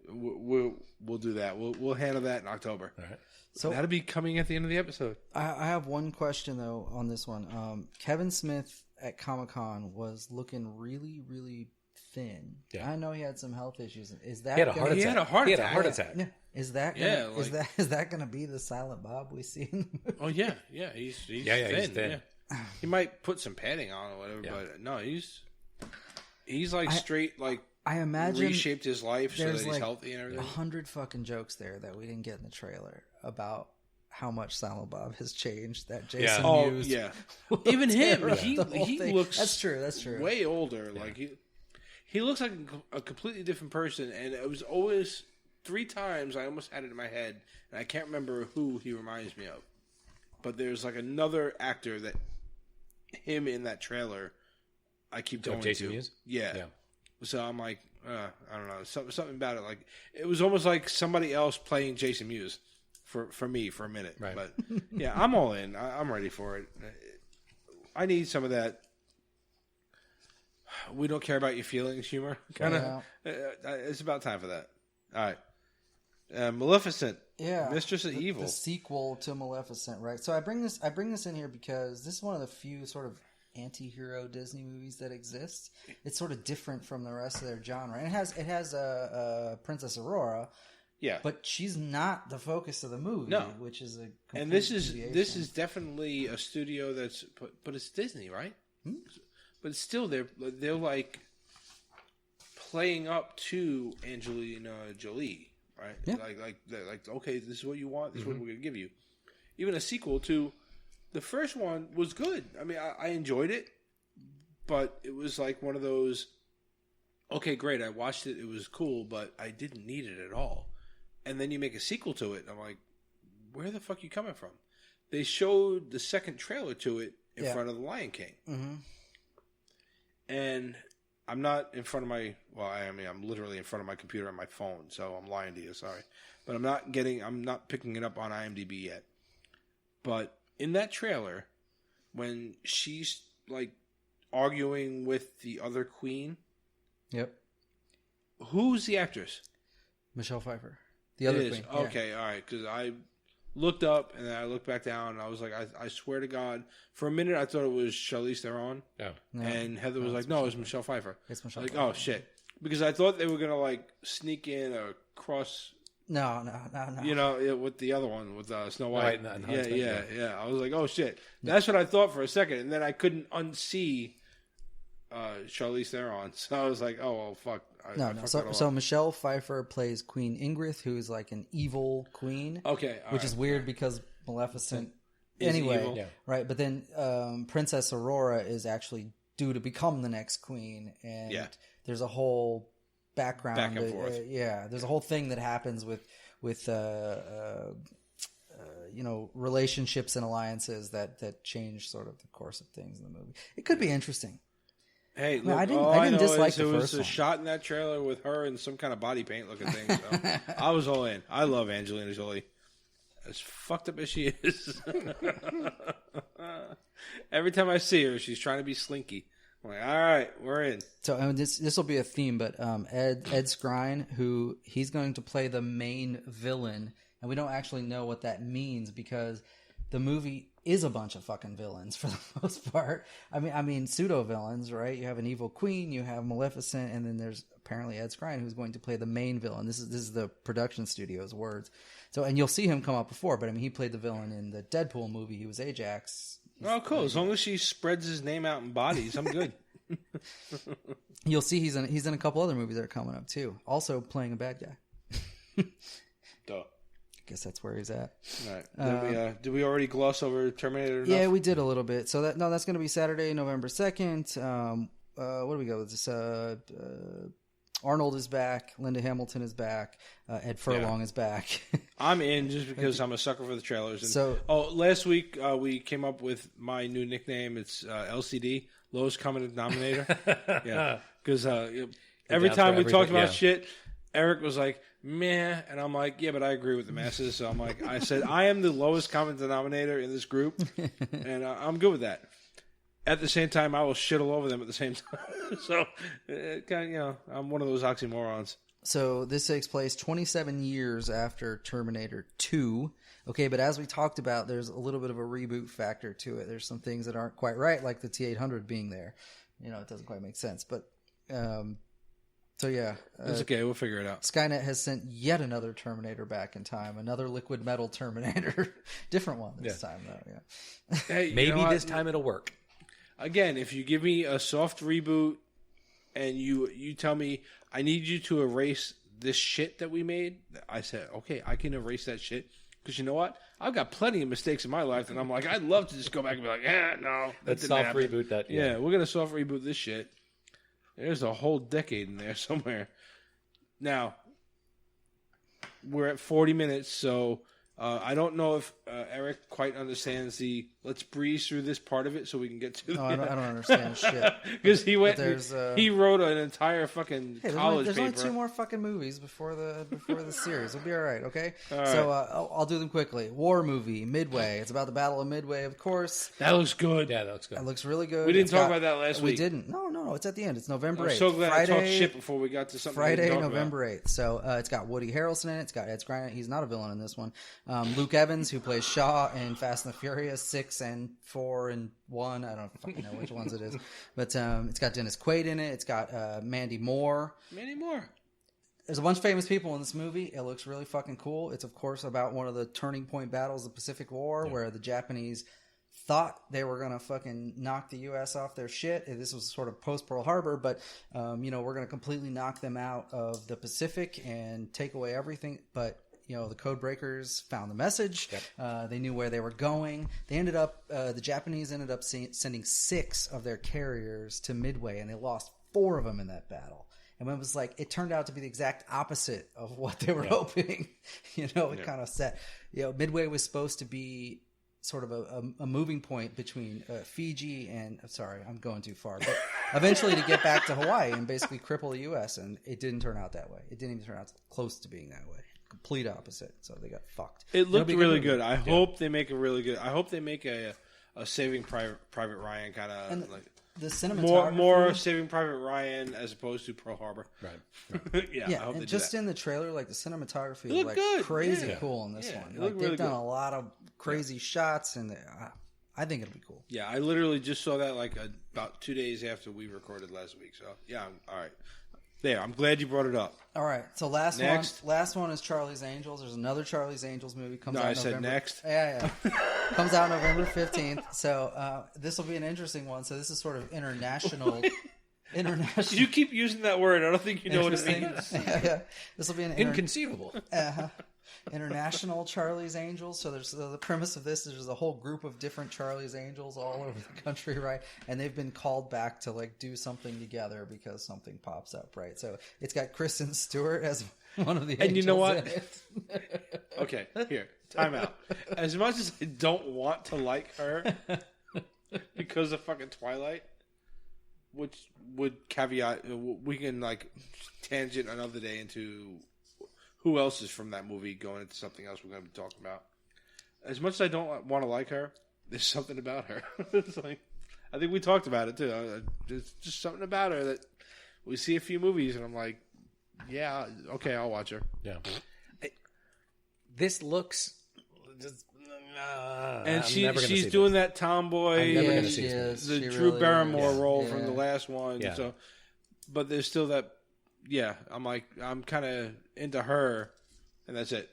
we'll do that. We'll handle that in October. All right. So That'll be coming at the end of the episode. I have one question though on this one. Kevin Smith at Comic-Con was looking really, really thin. Yeah. I know he had some health issues. Is that He had a heart gonna- He attack. had a heart He had a attack. heart attack. Yeah. Is that Yeah, gonna, like- is that going to be the Silent Bob we see in the movie? Oh yeah. He's Yeah, thin. he's thin. Yeah. He might put some padding on or whatever, Yeah. but no, he's like straight like I imagine reshaped his life so that there's he's like healthy and everything. 100 fucking jokes there that we didn't get in the trailer about how much Silent Bob has changed. That Jason Oh used. yeah, even him. tear up He the whole thing. looks. That's true. That's true. Way older. Like he looks like a completely different person. And it was always 3 times I almost had it in my head, and I can't remember who he reminds me of. But there's like another actor that him in that trailer. I keep going Jason to. Mewes? Yeah. Yeah. So I'm like, I don't know, something about it. Like it was almost like somebody else playing Jason Mewes for me for a minute. Right. But yeah, I'm all in. I'm ready for it. I need some of that. We don't care about your feelings, humor. Kind of. It's about time for that. All right. Maleficent. Yeah, Mistress of Evil. the sequel to Maleficent, right? So I bring this in here because this is one of the few sort of anti-hero Disney movies that exists. It's sort of different from the rest of their genre, and it has a Princess Aurora, Yeah. but she's not the focus of the movie. No. Which is a complete And this deviation. is definitely a studio that's but it's Disney, right? But it's still they're like playing up to Angelina Jolie, right? Yeah. Like okay, this is what you want. This is what we're gonna give you. Even a sequel to the first one was good. I mean, I enjoyed it, but it was like one of those. Okay, great. I watched it. It was cool, but I didn't need it at all. And then you make a sequel to it, and I'm like, where the fuck are you coming from? They showed the second trailer to it in front of The Lion King. Mm-hmm. And I'm not in front of my, I'm literally in front of my computer on my phone, so I'm lying to you, sorry. But I'm not picking it up on IMDb yet. But in that trailer, when she's like arguing with the other queen, Yep, who's the actress? Michelle Pfeiffer, the other It is. queen. Yeah. Okay, all right, because I looked up and then I looked back down and I was like, I swear to God, for a minute I thought it was Charlize Theron, Yeah. No, and Heather was like, no, it's Michelle Pfeiffer. it's Michelle. Like, Pfeiffer. oh shit, because I thought they were gonna like sneak in a cross, No. you know, with the other one with Snow White. Right, and yeah, Huntsman, yeah. I was like, oh shit, that's what I thought for a second, and then I couldn't unsee Charlize Theron. So I was like, oh, well, fuck. I No. fucked that all So up. Michelle Pfeiffer plays Queen Ingrid, who's like an evil queen. Okay. Which is weird because Maleficent. Is Anyway, evil. Yeah. right? But then Princess Aurora is actually due to become the next queen, and Yeah. there's a whole background. Back and forth. There's a whole thing that happens with relationships and alliances that change sort of the course of things in the movie. It could be interesting. Hey, look, I didn't- all I didn't know dislike is the it was first a one. shot in that trailer with her in some kind of body paint looking thing. So I was all in. I love Angelina Jolie. As fucked up as she is. Every time I see her, she's trying to be slinky. I'm like, all right, we're in. So this will be a theme, but Ed Skrein, who he's going to play the main villain, and we don't actually know what that means because the movie is a bunch of fucking villains for the most part. I mean pseudo villains, right? You have an evil queen, you have Maleficent, and then there's apparently Ed Skrein who's going to play the main villain. This is the production studio's words. So, and you'll see him come up before, but I mean he played the villain in the Deadpool movie. He was Ajax. Oh, cool. As long as she spreads his name out in bodies, I'm good. You'll see he's in a couple other movies that are coming up too. Also playing a bad guy. Duh. I guess that's where he's at. All right. Did we already gloss over Terminator enough? Yeah, we did a little bit. So that's going to be Saturday, November 2nd. What do we go with this? Arnold is back. Linda Hamilton is back. Ed Furlong is back. I'm in just because I'm a sucker for the trailers. And, So- last week we came up with my new nickname. It's LCD, lowest common denominator. Yeah, because every down time for we talked everything, about yeah. shit, Eric was like, meh, and I'm like, yeah, but I agree with the masses. So I said, I am the lowest common denominator in this group, and I'm good with that. At the same time, I will shit all over them at the same time. So, kind of, I'm one of those oxymorons. So this takes place 27 years after Terminator 2. Okay, but as we talked about, there's a little bit of a reboot factor to it. There's some things that aren't quite right, like the T-800 being there. It doesn't quite make sense. But, so yeah. It's okay. We'll figure it out. Skynet has sent yet another Terminator back in time. Another liquid metal Terminator. Different one this time, though, yeah. Hey, you Maybe know what? this time it'll work. Again, if you give me a soft reboot and you tell me I need you to erase this shit that we made, I said, okay, I can erase that shit. Because you know what? I've got plenty of mistakes in my life, and I'm like, I'd love to just go back and be like, no, that Let's didn't soft happen. reboot that. Yeah, we're gonna soft reboot this shit. There's a whole decade in there somewhere. Now, we're at 40 minutes, so I don't know if Eric quite understands the let's breeze through this part of it so we can get to No, I don't understand shit. because he went there's, he wrote an entire fucking Hey, college there's paper. only 2 more fucking movies before the series. We'll be all right, okay? So I'll do them quickly. War movie, Midway. It's about the Battle of Midway, of course. That looks good. Yeah, that looks good. It looks really good. We didn't It's talk about that last we week. didn't. No. It's at the end. It's November 8th. I'm so glad Friday, I talked shit before we got to something. we Friday, didn't talk November 8th. So it's got Woody Harrelson in it. It's got Ed Skrein in it. He's not a villain in this one. Luke Evans, who plays Shaw in Fast and the Furious 6 and 4 and 1. I don't fucking know which ones it is. But it's got Dennis Quaid in it. It's got Mandy Moore. Many more. There's a bunch of famous people in this movie. It looks really fucking cool. It's, of course, about one of the turning point battles of the Pacific War where the Japanese thought they were going to fucking knock the U.S. off their shit. This was sort of post-Pearl Harbor, but, we're going to completely knock them out of the Pacific and take away everything. But, the code breakers found the message. Yep. They knew where they were going. They ended up, the Japanese ended up sending 6 of their carriers to Midway, and they lost 4 of them in that battle. And it was like, it turned out to be the exact opposite of what they were hoping. It kind of set, Midway was supposed to be sort of a moving point between Fiji and, sorry, I'm going too far, but eventually to get back to Hawaii and basically cripple the U.S. And it didn't turn out that way. It didn't even turn out close to being that way. Complete opposite. So they got fucked. It looked really good. I hope they make a really good. I hope they make a Saving Private Ryan kind of like the cinematography. more Saving Private Ryan as opposed to Pearl Harbor. Right. yeah, I hope and they just do that. in the trailer, like the cinematography It looked was like good. crazy Yeah. cool in this Yeah, one. it Like looked they've really done good. a lot of crazy shots, and I think it'll be cool. Yeah, I literally just saw that like about 2 days after we recorded last week. So yeah, all right. There, I'm glad you brought it up. All right, so last Next. one is Charlie's Angels. There's another Charlie's Angels movie comes out. I November. said next. Yeah, comes out November 15th. So this will be an interesting one. So this is sort of international international. You keep using that word. I don't think you know what it means. Yeah. This will be an Inconceivable. international Charlie's Angels. So there's the premise of this is there's a whole group of different Charlie's Angels all over the country, right? And they've been called back to like do something together because something pops up, right? So it's got Kristen Stewart as one of the angels. And you know what? in it. Okay, here, time out. As much as I don't want to like her because of fucking Twilight, which would caveat, we can like tangent another day into who else is from that movie going into something else we're going to be talking about. As much as I don't want to like her, there's something about her. It's like, I think we talked about it too. There's just something about her that we see a few movies and I'm like, yeah, okay, I'll watch her. Yeah. This looks. And she's doing that tomboy, I'm never gonna she see is. the She Drew really Barrymore is. role Yeah. from the last one. Yeah. So, but there's still that. Yeah, I'm kind of into her, and that's it.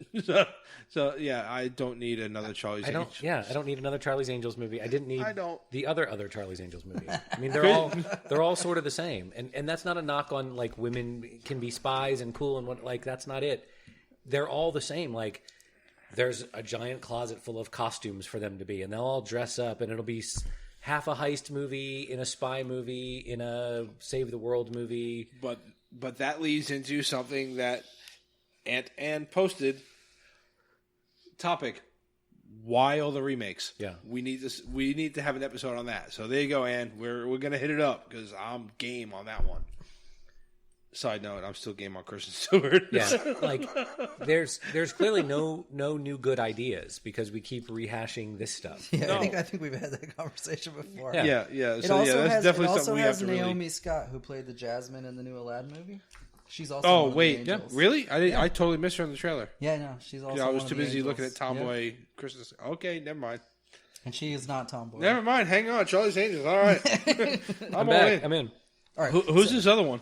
so yeah, I don't need another Charlie's I don't. Angels. Yeah, I don't need another Charlie's Angels movie. I didn't need. I don't. The other Charlie's Angels movie. I mean, they're all sort of the same, and that's not a knock on like women can be spies and cool and what like that's not it. They're all the same. Like there's a giant closet full of costumes for them to be, and they'll all dress up, and it'll be half a heist movie in a spy movie in a save the world movie. But that leads into something that Aunt Ann posted. Topic: why all the remakes? Yeah, we need to have an episode on that. So there you go, Ann. We're gonna hit it up because I'm game on that one. Side note: I'm still game on Kristen Stewart. Yeah, like there's clearly no new good ideas because we keep rehashing this stuff. Yeah, No. I think we've had that conversation before. Yeah. yeah. It So yeah, also that's has, definitely it also something we have has to Naomi really. Scott, who played the Jasmine in the new Aladdin movie. She's also Oh one of the wait, angels. really? I totally missed her in the trailer. Yeah, no, she's also. Yeah, I was one of too the busy looking at angels. Tomboy Yeah. Kristen. Okay, never mind. And she is not Tomboy. Never mind. Hang on, Charlie's Angels. All right, I'm all back. in. I'm in. All right, Who's this other one?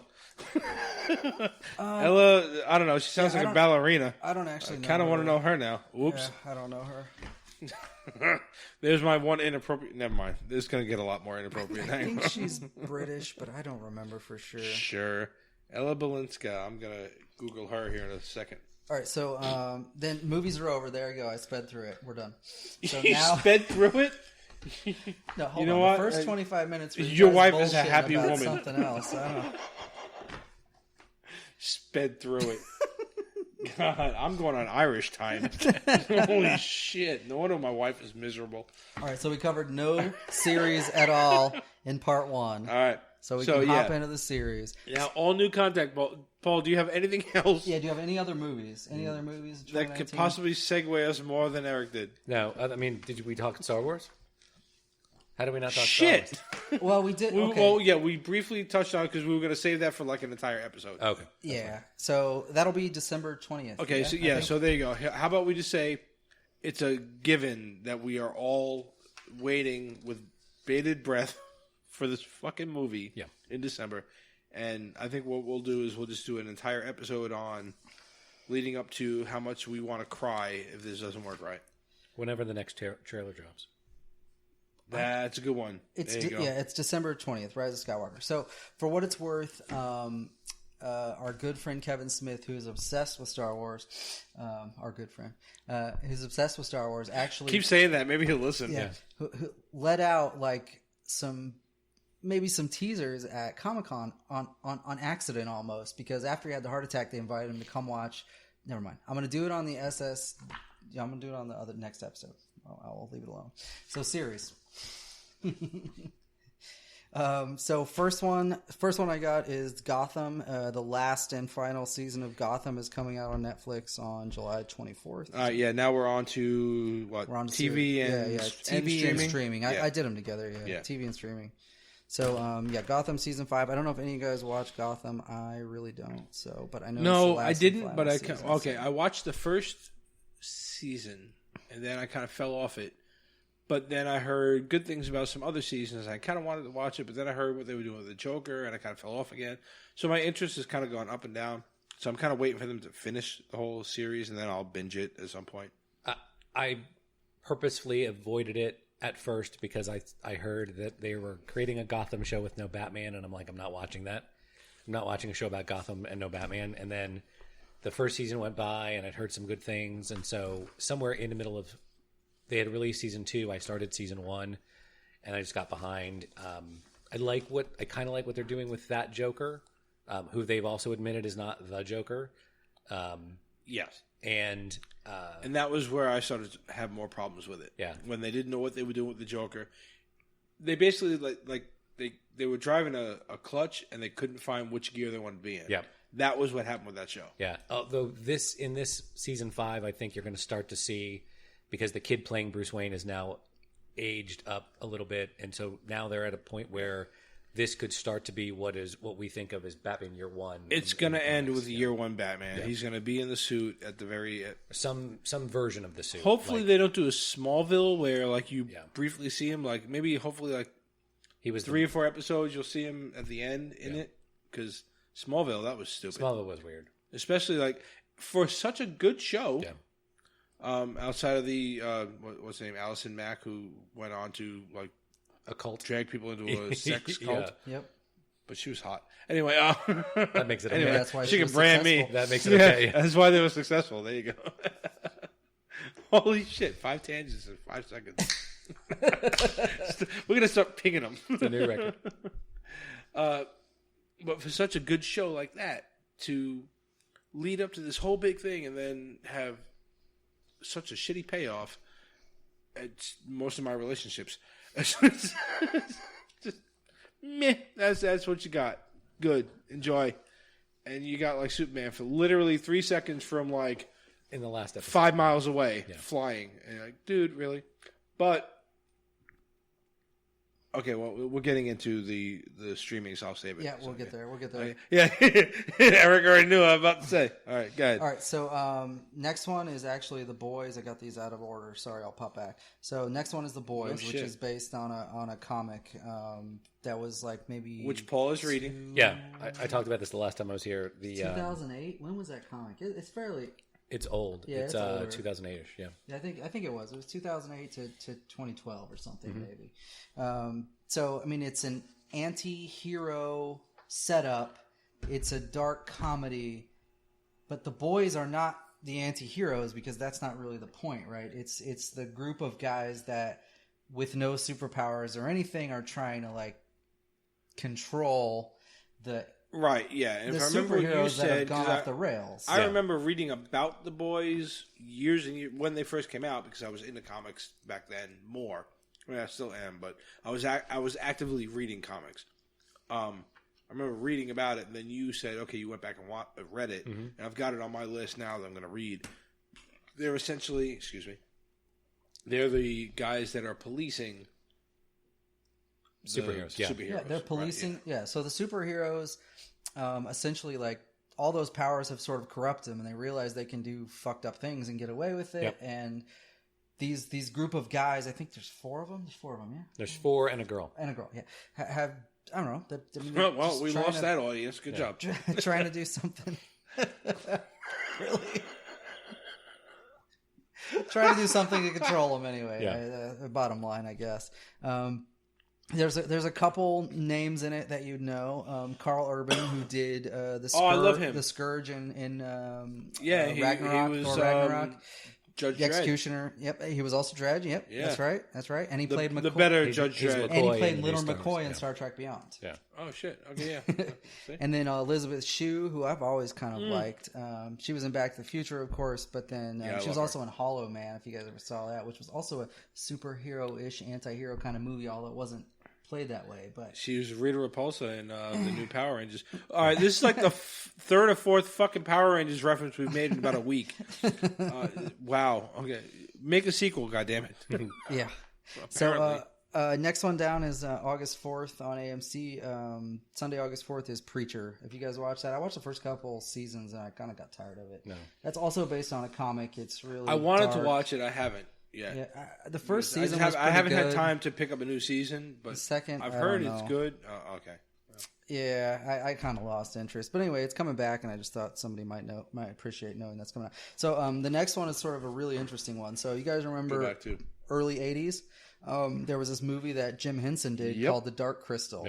Ella, I don't know. She sounds yeah, I like a don't- ballerina. I don't actually know. Kind of her. want to know her now. Whoops. Yeah, I don't know her. There's my one inappropriate. Never mind. This is gonna get a lot more I inappropriate. Hang think on. she's British, but I don't remember for sure. Sure. Ella Balinska. I'm gonna Google her here in a second. All right, so then movies are over. There you go. I sped through it. We're done. So You now, sped through it. no, hold you know on. what? The first 25 minutes. were Your guys wife is a bullshitting happy about woman. Something else. I don't know. Sped through it. God, I'm going on Irish time. Holy shit. No wonder my wife is miserable. All right, so we covered no series at all in part one. All right. So we can hop yeah. into the series. Now, all new contact. Paul, do you have anything else Yeah, do you have any other movies? Any other movies? in that could 2019? possibly segue us more than Eric did? No, I mean, did we talk Star Wars? How did we not talk Shit. Star Wars? Well, we did. Okay. Well, yeah, we briefly touched on it because we were going to save that for like an entire episode. Okay. Yeah. So that'll be December 20th. Okay, I so yeah, think. so there you go. How about we just say it's a given that we are all waiting with bated breath for this fucking movie Yeah. in December. And I think what we'll do is we'll just do an entire episode on leading up to how much we want to cry if this doesn't work right. Whenever the next trailer drops. That's a good one. It's There you go. yeah, it's December 20th, Rise of Skywalker. So for what it's worth, our good friend Kevin Smith, who is obsessed with Star Wars, our good friend, who's obsessed with Star Wars, actually Keep saying that. Maybe he'll listen. yeah, who let out like maybe some teasers at Comic-Con on accident almost, because after he had the heart attack, they invited him to come watch. Never mind. I'm going to do it on the SS. Yeah, I'm going to do it on the other next episode. I'll leave it alone. So series. So first one I got is Gotham. The last and final season of Gotham is coming out on Netflix on July 24th. All right, yeah, now we're on to what? We're on to TV and, TV and streaming. Yeah. I did them together. Yeah, TV and streaming. So Gotham season 5. I don't know if any of you guys watch Gotham. I really don't. So, but I know. No, it's the I last and didn't. final But I season, okay. so- I watched the first season, and then I kind of fell off it. But then I heard good things about some other seasons. I kind of wanted to watch it, but then I heard what they were doing with the Joker, and I kind of fell off again. So my interest has kind of gone up and down. So I'm kind of waiting for them to finish the whole series, and then I'll binge it at some point. I purposefully avoided it at first because I heard that they were creating a Gotham show with no Batman, and I'm like, I'm not watching that. I'm not watching a show about Gotham and no Batman. And then the first season went by, and I'd heard some good things, and so somewhere in the middle of they had released season 2, I started season 1, and I just got behind. I kind of like what they're doing with that Joker, who they've also admitted is not the Joker. Yes. And that was where I started to have more problems with it. Yeah. When they didn't know what they were doing with the Joker. They basically, they were driving a clutch, and they couldn't find which gear they wanted to be in. Yeah. That was what happened with that show. Yeah. Although in this season 5, I think you're going to start to see, because the kid playing Bruce Wayne is now aged up a little bit, and so now they're at a point where this could start to be what we think of as Batman Year One. It's going to end with Year One Batman. Yeah. He's going to be in the suit at the very some version of the suit. Hopefully they don't do a Smallville where you briefly see him. Hopefully he was 3 or 4 episodes. You'll see him at the end in it, because Smallville, that was stupid. Smallville was weird, especially for such a good show. Yeah. Outside of the what's the name, Allison Mack, who went on to a cult, drag people into a sex cult. Yeah. Yep. But she was hot. Anyway, that makes it okay. Anyway, that's why she can brand successful. me. That makes it okay. Yeah, that's why they were successful. There you go. Holy shit! 5 tangents in 5 seconds. We're gonna start pinging them. It's a new record. But for such a good show like that to lead up to this whole big thing and then have such a shitty payoff, it's most of my relationships. Just meh. That's what you got. Good. Enjoy. And you got Superman for literally 3 seconds from in the last episode 5 miles away flying. And you're like, dude, really? But okay, well, we're getting into the streaming, so I'll save it. Yeah, we'll get there. We'll get there. Yeah, Eric already knew what I was about to say. All right, go ahead. All right, so next one is actually The Boys. I got these out of order. Sorry, I'll pop back. So next one is The Boys, which is based on a comic that was maybe... Which Paul is reading. Yeah, I talked about this the last time I was here. 2008? When was that comic? It's fairly... It's old. Yeah, it's older. 2008-ish, yeah. I think it was. It was 2008 to 2012 or something, maybe. So, I mean, it's an anti-hero setup. It's a dark comedy. But the boys are not the anti-heroes, because that's not really the point, right? It's the group of guys that, with no superpowers or anything, are trying to, control the... Right, yeah. And the if I remember what you superheroes that said, have gone off the rails. I remember reading about the boys years and years when they first came out, because I was into comics back then more. I mean, I still am, but I was actively reading comics. I remember reading about it, and then you said, okay, you went back and read it, and I've got it on my list now that I'm going to read. They're essentially, they're the guys that are policing superheroes. Yeah, they're policing. Right, yeah. So the superheroes, essentially, all those powers have sort of corrupted them, and they realize they can do fucked up things and get away with it. Yep. And these group of guys, I think there's 4 of them. There's 4 of them, yeah. There's 4 and a girl. And a girl, yeah. Have I don't know. Well, we lost that audience. Good job. Trying to do something. Really. Trying to do something to control them anyway. Yeah. Bottom line, I guess. There's a couple names in it that you'd know. Carl Urban, who did the Scourge, I love him. The Scourge in Ragnarok. He was Ragnarok. Judge The Dredd. Executioner. Yep, he was also Dredd. Yep, Yeah. That's right. And he played McCoy. The better Judge he's Dredd. McCoy. And he played in Little New Stars, McCoy in yeah. Star Trek Beyond. Yeah. Oh shit. Okay, yeah. See? And then Elizabeth Shue, who I've always kind of liked. She was in Back to the Future, of course, but then she was also in Hollow Man, if you guys ever saw that, which was also a superhero-ish, anti-hero kind of movie, although it wasn't played that way. But she was Rita Repulsa in the new Power Rangers. All right, this is the 3rd or 4th fucking Power Rangers reference we've made in about a week. Wow. Okay, make a sequel, goddammit. Yeah. Apparently. So next one down is August 4th on AMC. Sunday, August 4th is Preacher. If you guys watch that, I watched the first couple seasons and I kind of got tired of it. No. That's also based on a comic. It's really I wanted dark. to watch it. I haven't. Yeah, the first season was I haven't pretty had good. time to pick up a new season, but The second, I've I heard don't it's know. good. Oh, okay. Yeah, I kind of lost interest. But anyway, it's coming back, and I just thought somebody might appreciate knowing that's coming out. So the next one is sort of a really interesting one. So you guys Go remember back to. early 80s, there was this movie that Jim Henson did called The Dark Crystal.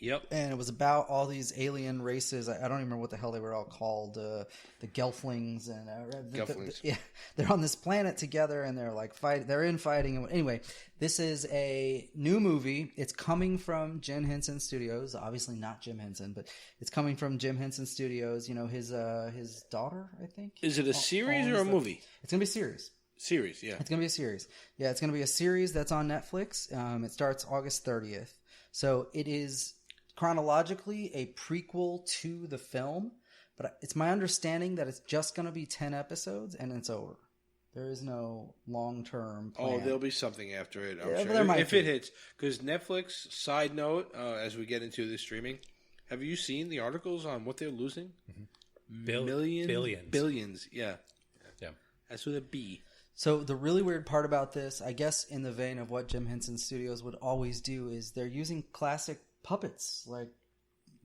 Yep. And it was about all these alien races. I don't even remember what the hell they were all called. The Gelflings and Gelflings. they're on this planet together, and they're like fighting. Anyway, this is a new movie. It's coming from Jim Henson Studios. Obviously not Jim Henson, but it's coming from Jim Henson Studios. You know, his daughter, I think. Is it a series or a movie? It's gonna be a series. Series, yeah. It's gonna be a series. Yeah, it's gonna be a series that's on Netflix. It starts August 30th. So it is chronologically a prequel to the film, but it's my understanding that it's just going to be 10 episodes and it's over. There is no long-term plan. Oh, there'll be something after it, I'm Yeah, sure. there might If be. it hits. Because Netflix, side note, as we get into the streaming, have you seen the articles on what they're losing? Billions, yeah. Yeah. That's with a B. So the really weird part about this, I guess in the vein of what Jim Henson Studios would always do, is they're using classic puppets, like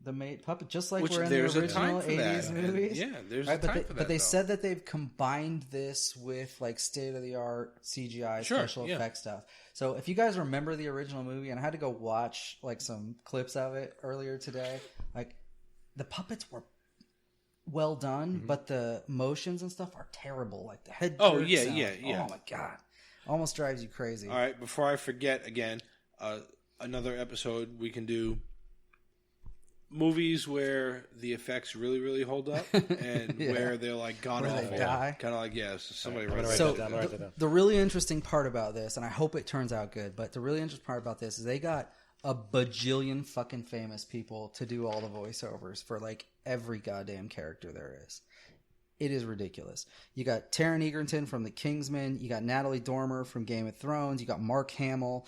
the puppet, just like we're in the there's a original time for 80s that. movies. Yeah, there's Right, a time for that. but they though. said that they've combined this with like state of the art CGI Sure, special yeah. effects stuff. So if you guys remember the original movie, and I had to go watch like some clips of it earlier today, like the puppets were well done, but the motions and stuff are terrible. Like the head. Oh, jerk yeah, sound. yeah. Oh my god, almost drives you crazy. All right, before I forget again, another episode we can do movies where the effects really, really hold up and Yeah. where they're like god Where they awful. die. Kind of like, yeah, so somebody I'm gonna writes write So that down, I'll write that down. the really interesting part about this, and I hope it turns out good, but the really interesting part about this is they got a bajillion fucking famous people to do all the voiceovers for like every goddamn character there is. It is ridiculous. You got Taron Egerton from The Kingsman. You got Natalie Dormer from Game of Thrones. You got Mark Hamill.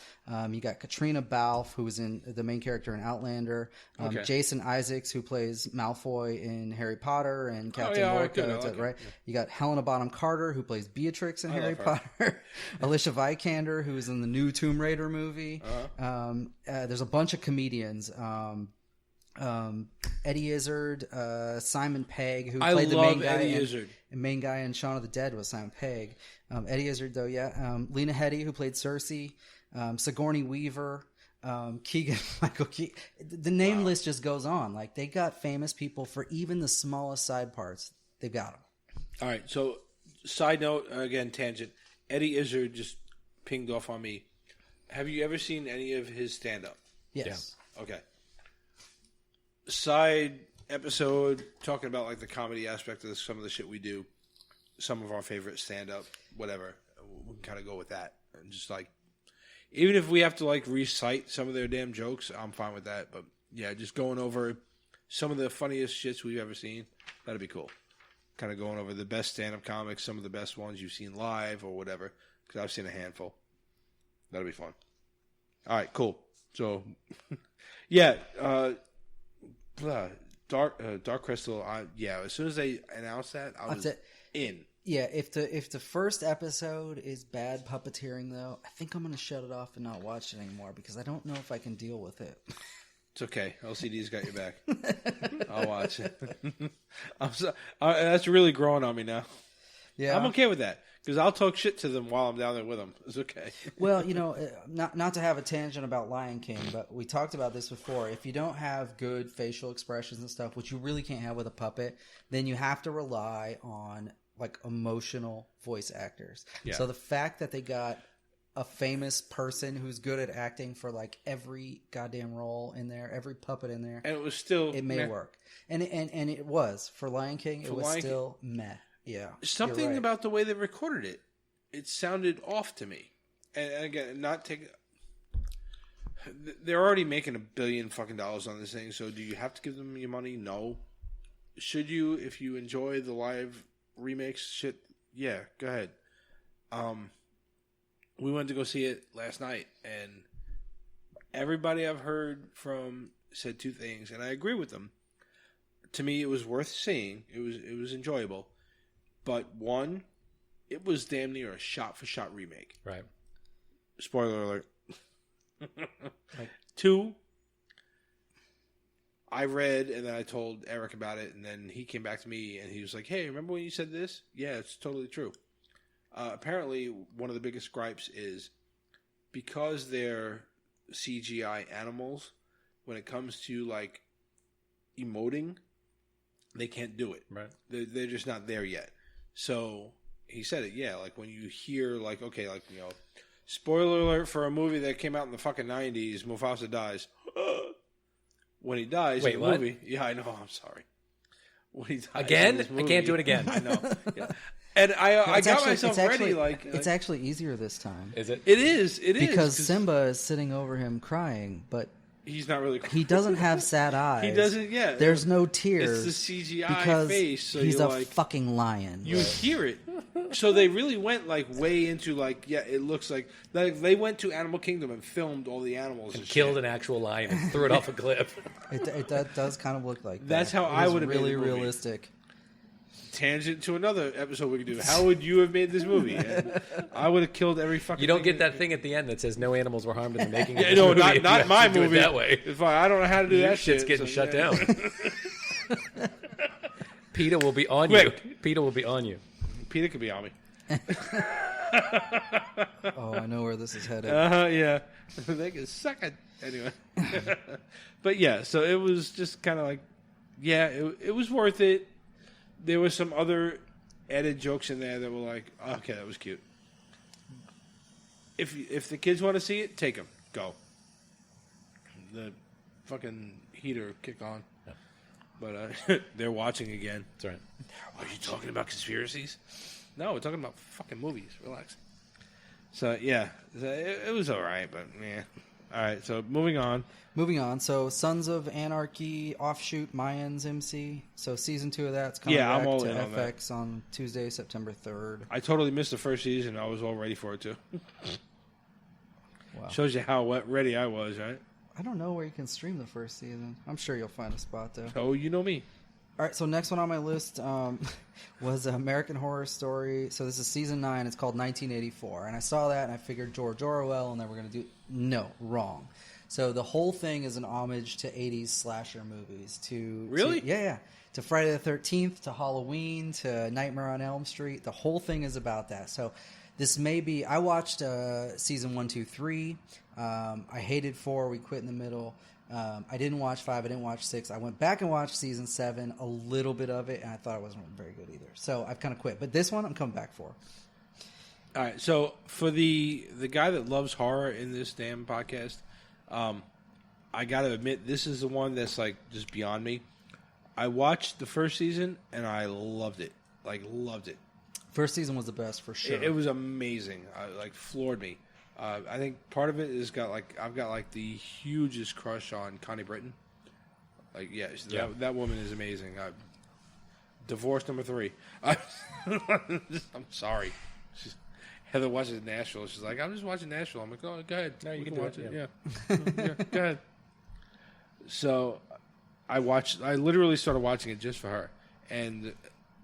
You got Katrina Balfe, who was in the main character in Outlander. Okay. Jason Isaacs, who plays Malfoy in Harry Potter and Captain yeah, all right, Lorca. good. I That's like it, it. right? You got Helena Bonham Carter, who plays Beatrix in I Harry love her. Potter. Alicia Vikander, who's in the new Tomb Raider movie. There's a bunch of comedians. Eddie Izzard, Simon Pegg, who I played the love main guy. Eddie Izzard. The main guy in Shaun of the Dead was Simon Pegg. Eddie Izzard, though, yeah. Lena Headey, who played Cersei. Sigourney Weaver. Keegan Michael Key. The name list just goes on. Like, they got famous people for even the smallest side parts. They've got them. All right, so side note, again, tangent. Eddie Izzard just pinged off on me. Have you ever seen any of his stand-up? Yes. Okay. Side episode talking about like the comedy aspect of some of the shit we do, some of our favorite stand-up, whatever. We can kind of go with that, and just like, even if we have to like recite some of their damn jokes, I'm fine with that. But yeah, just going over some of the funniest shits we've ever seen, that'd be cool. Kind of going over the best stand-up comics, some of the best ones you've seen live or whatever, because I've seen a handful. That'll be fun. All right, cool. So, yeah. Dark Crystal. Yeah, as soon as they announced that, I was in. Yeah, if the first episode is bad puppeteering, though, I think I'm going to shut it off and not watch it anymore because I don't know if I can deal with it. It's okay. LCD's got your back. I'll watch it. That's really growing on me now. Yeah, I'm okay with that because I'll talk shit to them while I'm down there with them. It's okay. Well, you know, not to have a tangent about Lion King, but we talked about this before. If you don't have good facial expressions and stuff, which you really can't have with a puppet, then you have to rely on like emotional voice actors. Yeah. So the fact that they got a famous person who's good at acting for like every goddamn role in there, every puppet in there, And it was still it may work. And it was for Lion King. It was Lion King. still meh. Yeah, Something you're right. about the way they recorded it. It sounded off to me. And again, not take. They're already making $1 billion fucking dollars on this thing. So do you have to give them your money? No. Should you, if you enjoy the live remakes shit? Yeah, go ahead. We went to go see it last night, and everybody I've heard from said two things, and I agree with them. To me, it was worth seeing. It was enjoyable. But one, it was damn near a shot-for-shot remake. Right. Spoiler alert. Two, I read and then I told Eric about it, and then he came back to me and he was like, "Hey, remember when you said this? Yeah, it's totally true." Apparently, one of the biggest gripes is because they're CGI animals, when it comes to like emoting, they can't do it. Right. They're just not there yet. So he said it, yeah, like when you hear like, okay, like, you know, spoiler alert for a movie that came out in the fucking 90s, Mufasa dies. When he dies Wait, in the what? movie, yeah, I know, I'm sorry. When he dies Again? in this movie, I can't do it again. I know. Yeah. And I got myself ready. It's actually easier this time. Is it? It is. Because Simba is sitting over him crying, but he's not really. he doesn't have sad eyes. He doesn't. Yeah. There's no tears. It's the CGI because face. So he's you're a like, fucking lion. you hear it. So they really went like way into like, yeah, it looks like they went to Animal Kingdom and filmed all the animals and Killed shit. an actual lion and threw it off a cliff. It does kind of look like that. That's how It I is would have made really the movie. realistic. Tangent to another episode we could do. How would you have made this movie? And I would have killed every fucking. You don't thing get that thing at the end that says no animals were harmed in the making of Yeah, this no, movie. not You have my to do it movie. that way. If I don't know how to do Your that shit's shit. getting so, shut yeah. down. PETA will be on Quick. you. PETA will be on you. Peter could be on me. Oh, I know where this is headed. Yeah. They can suck it. Anyway. But yeah, so it was just kind of like, yeah, it was worth it. There were some other added jokes in there that were like, okay, that was cute. If the kids want to see it, take them. Go. The fucking heater kick on. Yeah. But they're watching again. That's right. Are you talking about conspiracies? No, we're talking about fucking movies. Relax. So, yeah. It was all right, but, yeah. All right, so moving on. Moving on. So, Sons of Anarchy offshoot Mayans MC. So, season 2 of that's coming Yeah, I'm back all to in on that. FX on Tuesday, September 3rd. I totally missed the first season. I was all ready for it, too. Wow. Shows you how ready I was, right? I don't know where you can stream the first season. I'm sure you'll find a spot, though. Oh, you know me. All right, so next one on my list was American Horror Story. So this is season 9. It's called 1984. And I saw that, and I figured George Orwell, and they were going to do... No, wrong. So the whole thing is an homage to 80s slasher movies. Really? Yeah. To Friday the 13th, to Halloween, to Nightmare on Elm Street. The whole thing is about that. So this may be... I watched season 1, 2, 3. I hated 4. We quit in the middle. I didn't watch 5. I didn't watch 6. I went back and watched season 7, a little bit of it, and I thought it wasn't very good either. So I've kind of quit. But this one, I'm coming back for. All right, so for the guy that loves horror in this damn podcast, I got to admit, this is the one that's like just beyond me. I watched the first season, and I loved it. Like, loved it. First season was the best for sure. It was amazing. Like, floored me. I think part of it is I've got like the hugest crush on Connie Britton. Like, yeah. That woman is amazing. Divorce number 3. I'm sorry. Heather watches Nashville. She's like, I'm just watching Nashville. I'm like, oh, go ahead. No, you can watch do it. Yeah. Yeah, go ahead. So I literally started watching it just for her. And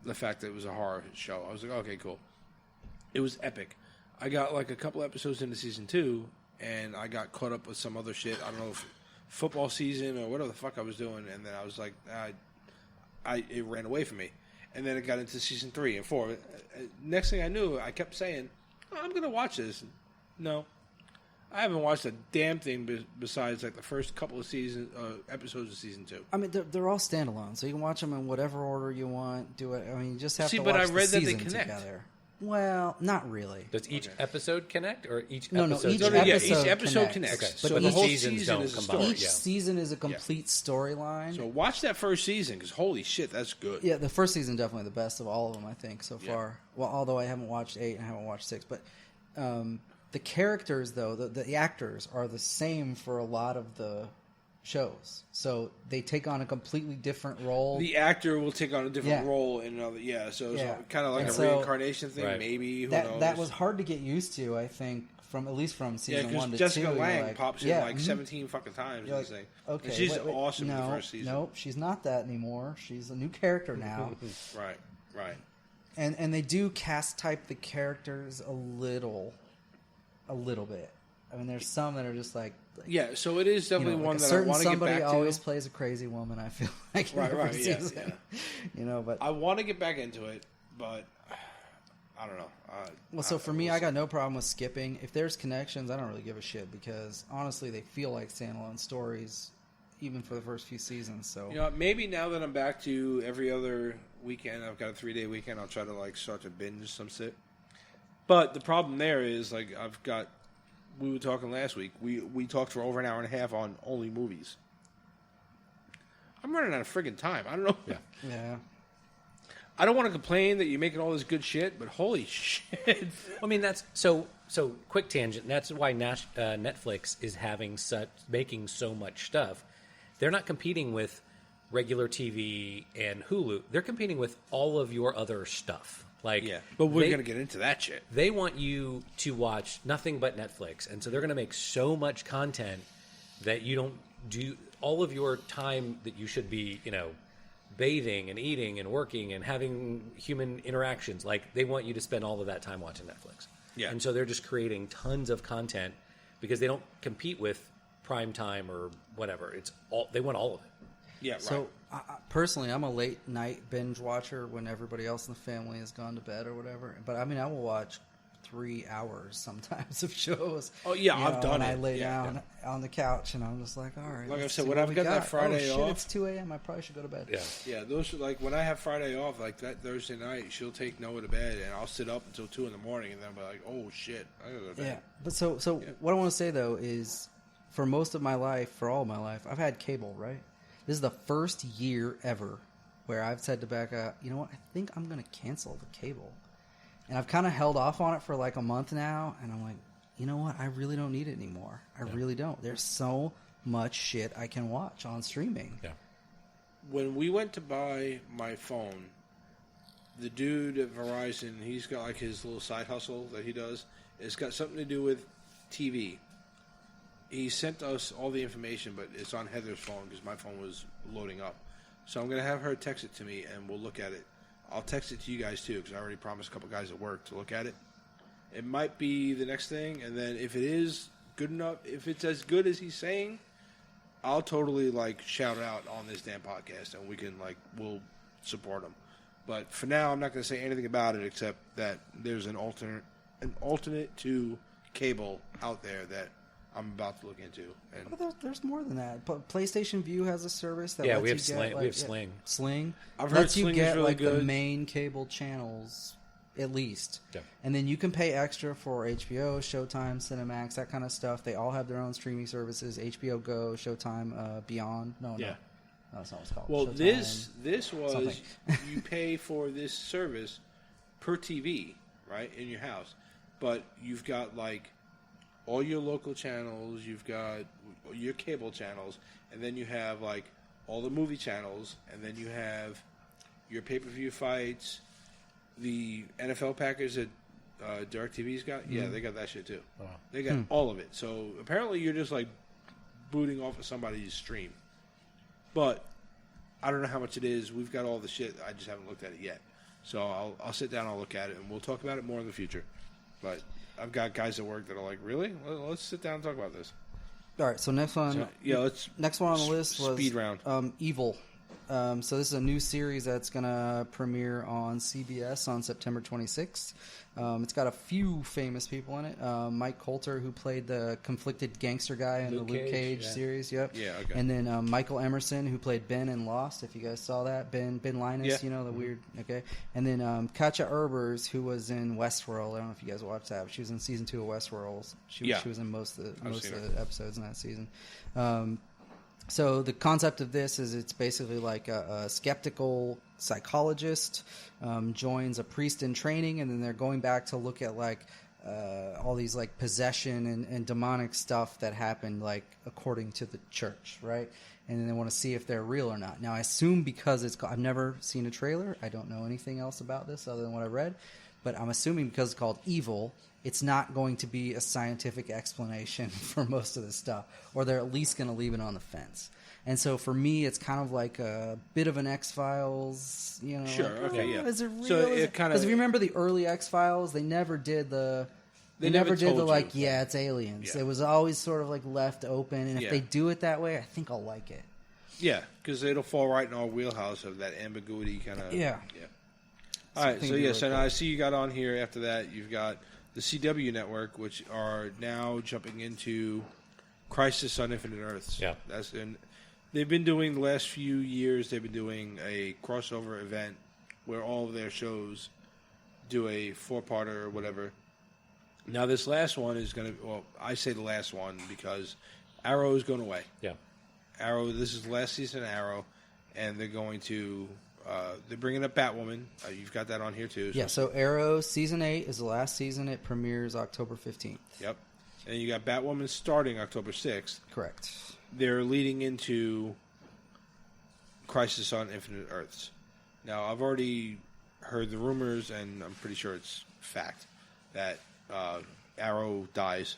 the fact that it was a horror show. I was like, okay, cool. It was epic. I got like a couple episodes into season 2, and I got caught up with some other shit. I don't know if football season or whatever the fuck I was doing, and then I was like, it ran away from me. And then it got into season 3 and 4. Next thing I knew, I kept saying, I'm going to watch this. No. I haven't watched a damn thing besides like the first couple of episodes of season 2. I mean, they're all standalone, so you can watch them in whatever order you want. Do it. I mean, you just have to but watch I read the that they season connect. together. Well, not really. Does each episode connect, or each No, episode? each episode episode connects. Okay. So But the each whole seasons season don't is a combine. story. Each season is a complete storyline. So watch that first season, because holy shit, that's good. Yeah, the first season definitely the best of all of them, I think, so far. Well, although I haven't watched 8 and I haven't watched 6. But the characters, though, the actors are the same for a lot of the shows. So they take on a completely different role. The actor will take on a different role in another. Yeah, so it's kind of like a reincarnation thing, Right. maybe. Who that knows? that was hard to get used to, I think, at least from season 1 to 2. Jessica You're Lange like, pops in like 17 fucking times. You're in like, this thing. okay, and she's wait, awesome in no, the first season. Nope, she's not that anymore. She's a new character now. Right. And they do cast type the characters a little bit. I mean, there's some that are just like... Yeah, so it is definitely like one a that I certain want to get somebody back always to. plays a crazy woman, I feel like. Right, every yeah. season. You know, but... I want to get back into it, but I don't know. Well, so for me, I got no problem with skipping. If there's connections, I don't really give a shit because honestly, they feel like standalone stories, even for the first few seasons. So maybe now that I'm back to every other weekend, I've got a 3-day weekend. I'll try to like start to binge some shit. But the problem there is like we were talking last week. We talked for over an hour and a half on only movies. I'm running out of friggin' time. I don't know. Yeah. I don't want to complain that you're making all this good shit, but holy shit. I mean, that's so quick tangent. That's why Netflix is making so much stuff. They're not competing with regular TV and Hulu. They're competing with all of your other stuff. Like, but we're going to get into that shit. They want you to watch nothing but Netflix, and so they're going to make so much content that you don't do all of your time that you should be, bathing and eating and working and having human interactions. Like, they want you to spend all of that time watching Netflix. Yeah. And so they're just creating tons of content because they don't compete with prime time or whatever. They want all of it. Yeah, right. So, personally, I'm a late night binge watcher when everybody else in the family has gone to bed or whatever. But, I mean, I will watch 3 hours sometimes of shows. Oh, yeah, I've done it. I lay down on the couch, and I'm just like, all right. Like I said, when I've got that Friday off. It's 2 a.m. I probably should go to bed. Yeah, those are like, when I have Friday off, like that Thursday night, she'll take Noah to bed, and I'll sit up until 2 in the morning, and then I'll be like, oh, shit, I gotta go to bed. Yeah, but so what I want to say, though, is for most of my life, for all of my life, I've had cable, right? This is the first year ever where I've said to Becca, you know what, I think I'm going to cancel the cable. And I've kind of held off on it for like a month now, and I'm like, you know what, I really don't need it anymore. I really don't. There's so much shit I can watch on streaming. Yeah. When we went to buy my phone, the dude at Verizon, he's got like his little side hustle that he does. It's got something to do with TV. He sent us all the information, but it's on Heather's phone because my phone was loading up. So I'm going to have her text it to me, and we'll look at it. I'll text it to you guys, too, because I already promised a couple guys at work to look at it. It might be the next thing, and then if it is good enough, if it's as good as he's saying, I'll totally, like, shout out on this damn podcast, and we can, like, we'll support him. But for now, I'm not going to say anything about it except that there's an alternate to cable out there that I'm about to look into. And There's more than that. PlayStation View has a service that we have lets you get, Sling. We have Sling. Sling. I've heard lets you Sling get is really like good. the main cable channels at least. Yeah. And then you can pay extra for HBO, Showtime, Cinemax, that kind of stuff. They all have their own streaming services. HBO Go, Showtime, Beyond. No, that's not what it's called. well, Showtime, this was something. you pay for this service per TV, right, in your house. But you've got like all your local channels, you've got your cable channels, and then you have like all the movie channels, and then you have your pay-per-view fights, the NFL package that DirecTV's got. Yeah, they got that shit too. Wow. They got all of it. So apparently you're just like booting off of somebody's stream. But I don't know how much it is. We've got all the shit. I just haven't looked at it yet. So I'll sit down, I'll look at it, and we'll talk about it more in the future. But I've got guys at work that are like, really? Let's sit down and talk about this. All right, so next one. Next one on the list was speed round. Evil. So this is a new series that's going to premiere on CBS on September 26th. It's got a few famous people in it. Mike Coulter, who played the conflicted gangster guy in the Luke Cage series. Yep. Yeah, okay. And then Michael Emerson, who played Ben in Lost, if you guys saw that. Ben Linus, the weird... Okay. And then Katja Erbers, who was in Westworld. I don't know if you guys watched that, but she was in season 2 of Westworld. She was in most of the episodes in that season. So the concept of this is it's basically like a skeptical psychologist joins a priest in training, and then they're going back to look at like all these like possession and demonic stuff that happened like according to the church, right? And then they want to see if they're real or not. Now I assume because I've never seen a trailer, I don't know anything else about this other than what I read, but I'm assuming because it's called Evil, it's not going to be a scientific explanation for most of this stuff, or they're at least going to leave it on the fence. And so for me, it's kind of like a bit of an X-Files, Sure, like, okay, yeah. Is it real? So it kind of, because if you remember the early X-Files, they never did the... They never did the like, it's aliens. Yeah. It was always sort of like left open, and if Yeah. they do it that way, I think I'll like it. Yeah, because it'll fall right in our wheelhouse of that ambiguity kind of... Yeah. All right, I think so it'd be yes, really and cool. I see you got on here after that. You've got the CW network, which are now jumping into Crisis on Infinite Earths. Yeah. They've been doing the last few years. They've been doing a crossover event where all of their shows do a 4-parter or whatever. Now this last one is going to. Well, I say the last one because Arrow is going away. Yeah. Arrow. This is the last season of Arrow, and they're going to. They're bringing up Batwoman. You've got that on here too. Yeah, so Arrow Season 8 is the last season. It premieres October 15th. Yep. And you got Batwoman starting October 6th. Correct. They're leading into Crisis on Infinite Earths. Now, I've already heard the rumors, and I'm pretty sure it's fact, that Arrow dies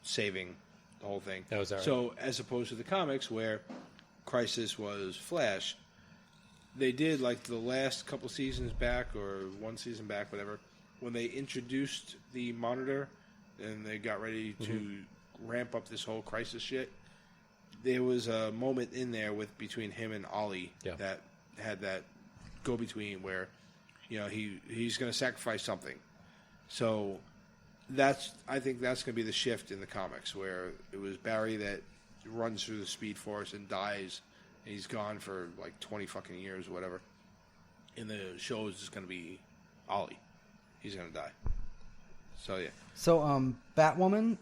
saving the whole thing. Oh, is that right? So, as opposed to the comics where Crisis was Flash, they did, like, the last couple seasons back, or one season back, whatever, when they introduced the Monitor and they got ready to ramp up this whole Crisis shit, there was a moment in there between him and Ollie that had that go-between where, you know, he's going to sacrifice something. So I think that's going to be the shift in the comics, where it was Barry that runs through the Speed Force and dies, and he's gone for like 20 fucking years or whatever. In the show, it's just going to be Ollie. He's going to die. So, yeah. So, Batwoman,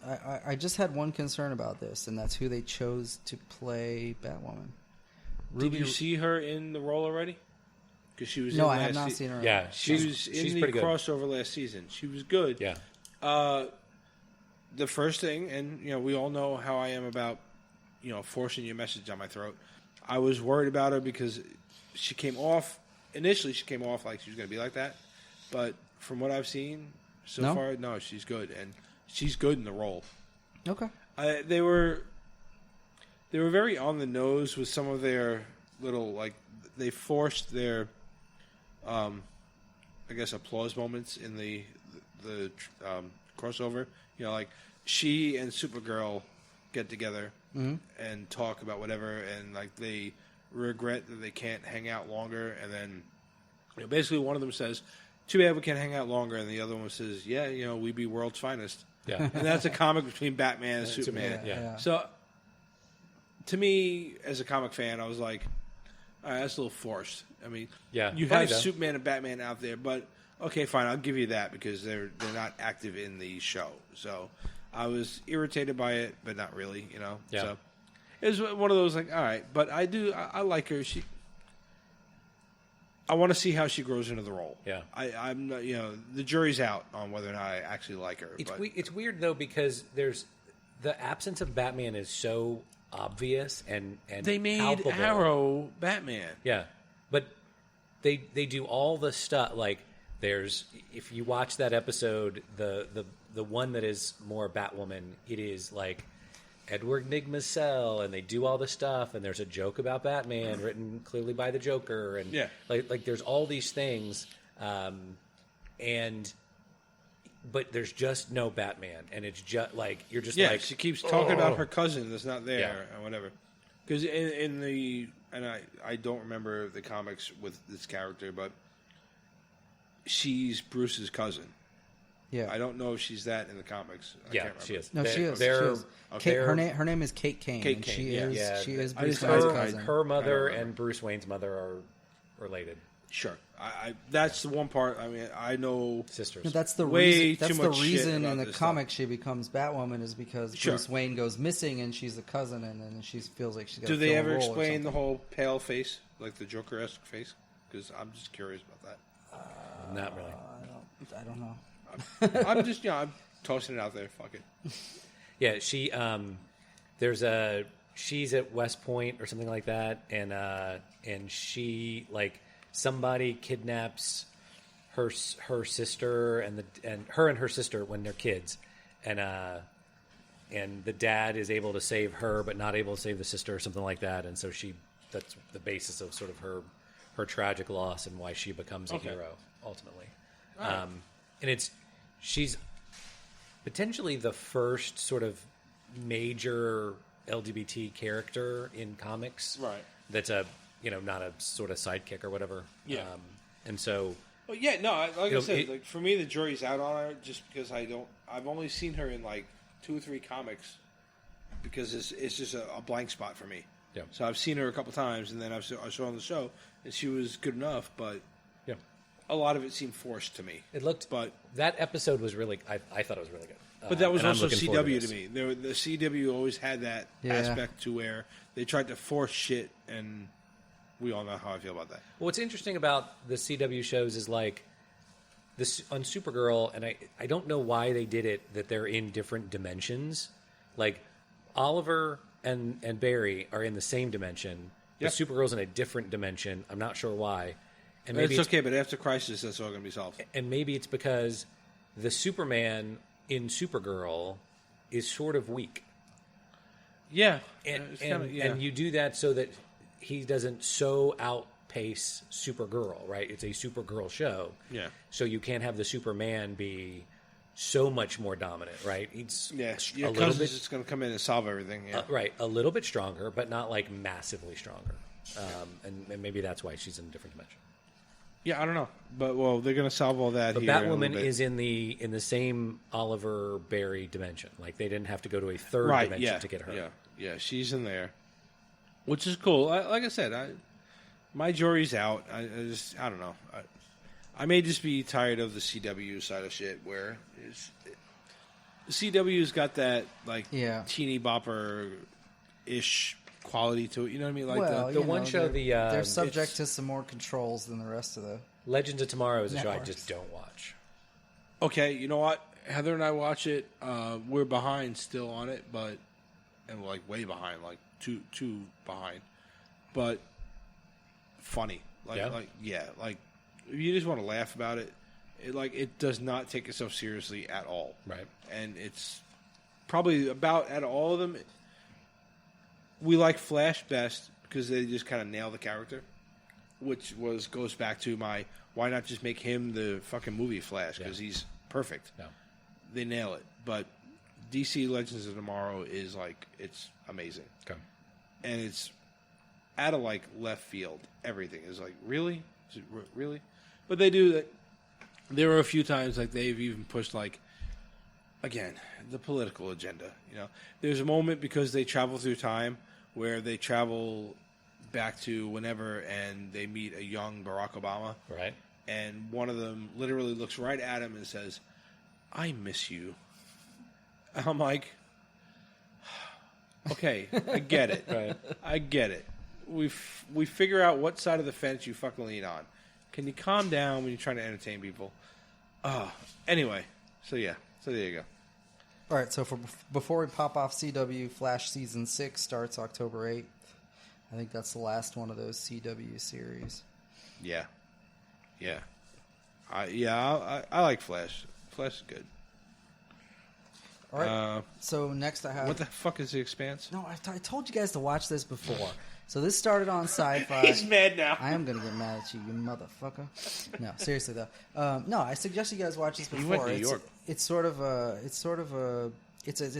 I just had one concern about this, and that's who they chose to play Batwoman. Did you see her in the role already? Because she was No, in I have last not seen her. Yeah, She was in the pretty good. crossover last season. She was good. Yeah. The first thing, and you know, we all know how I am about, you know, forcing your message down my throat. I was worried about her because initially she came off like she was going to be like that, but from what I've seen so far, no, she's good, and she's good in the role. Okay. They were very on the nose with some of their little, like, they forced their, I guess, applause moments in the crossover. You know, like, she and Supergirl get together and talk about whatever, and, like, they regret that they can't hang out longer, and then, you know, basically one of them says, too bad we can't hang out longer, and the other one says, yeah, you know, we be world's finest. Yeah. And that's a comic between Batman and Superman. Yeah. So, to me, as a comic fan, I was like, all right, that's a little forced. I mean, Yeah, you funny have though. Superman and Batman out there, but okay, fine, I'll give you that because they're not active in the show. So I was irritated by it, but not really, you know. Yeah. So it was one of those like, all right, but I like her. I want to see how she grows into the role. Yeah. I'm not, you know, the jury's out on whether or not I actually like her. It's weird though because there's the absence of Batman is so obvious and they made palpable. Arrow Batman. Yeah, but they do all the stuff like there's if you watch that episode the one that is more Batwoman, it is like Edward Nygma's cell, and they do all the stuff, and there's a joke about Batman written clearly by the Joker, and like there's all these things, but there's just no Batman, and it's just like you're just like she keeps talking about her cousin that's not there or whatever. Because I don't remember the comics with this character, but she's Bruce's cousin. Yeah. I don't know if she's that in the comics. I can't remember. she is. No, she is. Okay. Her name is Kate Kane. Kate and Kane, she is I Bruce just- Wayne's I- cousin. Her mother I don't and Bruce Wayne's mother are related Sure. That's the one part. I mean, I know sisters. No, that's the way reason. That's too the much shit reason about in the this comic she becomes Batwoman is because Sure. Bruce Wayne goes missing and she's a cousin and then she feels like she's got. Do they ever role or explain the something. whole pale face, like the Joker-esque face? Because I'm just curious about that. Not really. I don't know. I'm just, I'm tossing it out there. Fuck it. Yeah, she she's at West Point or something like that, and she like somebody kidnaps her sister and her sister when they're kids, and the dad is able to save her but not able to save the sister or something like that, and so that's the basis of sort of her tragic loss and why she becomes a hero ultimately, and she's potentially the first sort of major LGBT character in comics, Right. That's not a sort of sidekick or whatever. Yeah. And so Well, yeah, no, like I know, said, like for me, the jury's out on her just because I've only seen her in like 2 or 3 comics because it's just a blank spot for me. Yeah. So I've seen her a couple times, and then I saw her on the show, and she was good enough, but Yeah. a lot of it seemed forced to me. It looked, but that episode was really. I thought it was really good. But that was and I'm also looking forward CW to to this. me. The CW always had that aspect to where they tried to force shit, and we all know how I feel about that. What's interesting about the CW shows is like this on Supergirl, and I don't know why they did it, that they're in different dimensions. Like Oliver and Barry are in the same dimension. Yep. But Supergirl's in a different dimension. I'm not sure why. And It's okay, but after Crisis, that's all going to be solved. And maybe it's because the Superman in Supergirl is sort of weak. Yeah. And you do that so that he doesn't so outpace Supergirl, right? It's a Supergirl show. Yeah. So you can't have the Superman be so much more dominant, right? He's Yeah, a your little cousin's bit, just going to come in and solve everything. Yeah. right, a little bit stronger, but not like massively stronger. And maybe that's why she's in a different dimension. Yeah, I don't know, but well, they're going to solve all that. But here in a little Batwoman bit. is in the same Oliver Barry dimension. Like they didn't have to go to a third right. dimension Yeah, to get her. yeah, she's in there, which is cool. Like I said, my jury's out. I don't know. I may just be tired of the CW side of shit, where the CW's got that like teeny bopper ish quality to it. You know what I mean? Like well, the one show, they're subject to some more controls than the rest of the Legends of Tomorrow is a show I networks. just don't watch. Okay, you know what? Heather and I watch it. We're behind still on it, and we're like way behind, like two behind. But funny, like if you just want to laugh about it, it does not take itself seriously at all, Right. And it's probably about out of all of them, we like Flash best because they just kind of nail the character, which goes back to my why not just make him the fucking movie Flash because he's perfect. No. They nail it, but DC Legends of Tomorrow is it's amazing, Okay. and it's out of left field. Everything is really, is it really, but they do that. There were a few times they've even pushed again the political agenda. You know, there's a moment because they travel through time where they travel back to whenever and they meet a young Barack Obama, Right. and one of them literally looks right at him and says, "I miss you." I'm like, okay, I get it. Right. I get it. We figure out what side of the fence you fucking lean on. Can you calm down when you're trying to entertain people? Anyway, so there you go. All right, so before we pop off CW, Flash Season 6 starts October 8th. I think that's the last one of those CW series. Yeah. I like Flash. Flash is good. All right, so next I have... What the fuck is The Expanse? No, I told you guys to watch this before. So this started on Sci-Fi. He's mad now. I am going to get mad at you, you motherfucker. No, seriously though. No, I suggest you guys watch this before. You went to New York. It's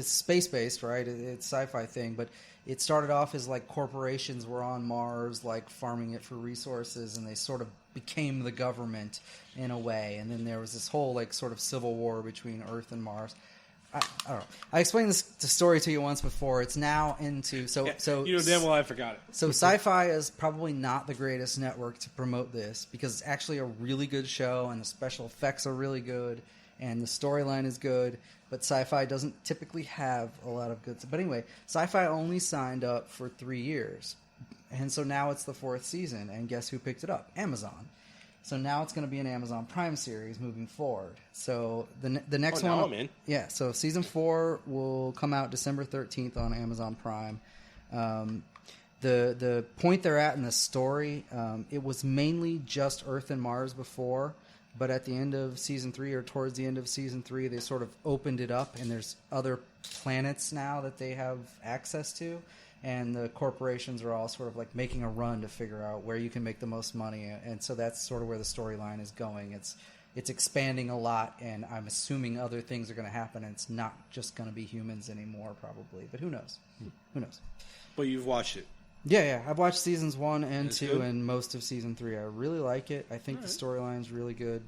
space based, right? It's sci-fi thing, but it started off as corporations were on Mars, farming it for resources, and they sort of became the government in a way. And then there was this whole sort of civil war between Earth and Mars. I don't know. I explained this story to you once before. It's now into so you know damn well I forgot it. So Sci-Fi is probably not the greatest network to promote this because it's actually a really good show and the special effects are really good and the storyline is good, but Sci-Fi doesn't typically have a lot of good. But anyway, Sci-Fi only signed up for 3 years, and so now it's the 4th season. And guess who picked it up? Amazon. So now it's going to be an Amazon Prime series moving forward. So the next one, I'm in. Yeah. So season 4 will come out December 13th on Amazon Prime. The point they're at in the story, it was mainly just Earth and Mars before, but at the end of season 3 or towards the end of season 3, they sort of opened it up, and there's other planets now that they have access to. And the corporations are all sort of making a run to figure out where you can make the most money, and so that's sort of where the storyline is going. It's expanding a lot, and I'm assuming other things are going to happen. And it's not just going to be humans anymore, probably, but who knows? Who knows? But you've watched it. Yeah. I've watched seasons 1 and It's 2 good? and most of season 3. I really like it. I think the storyline's really good.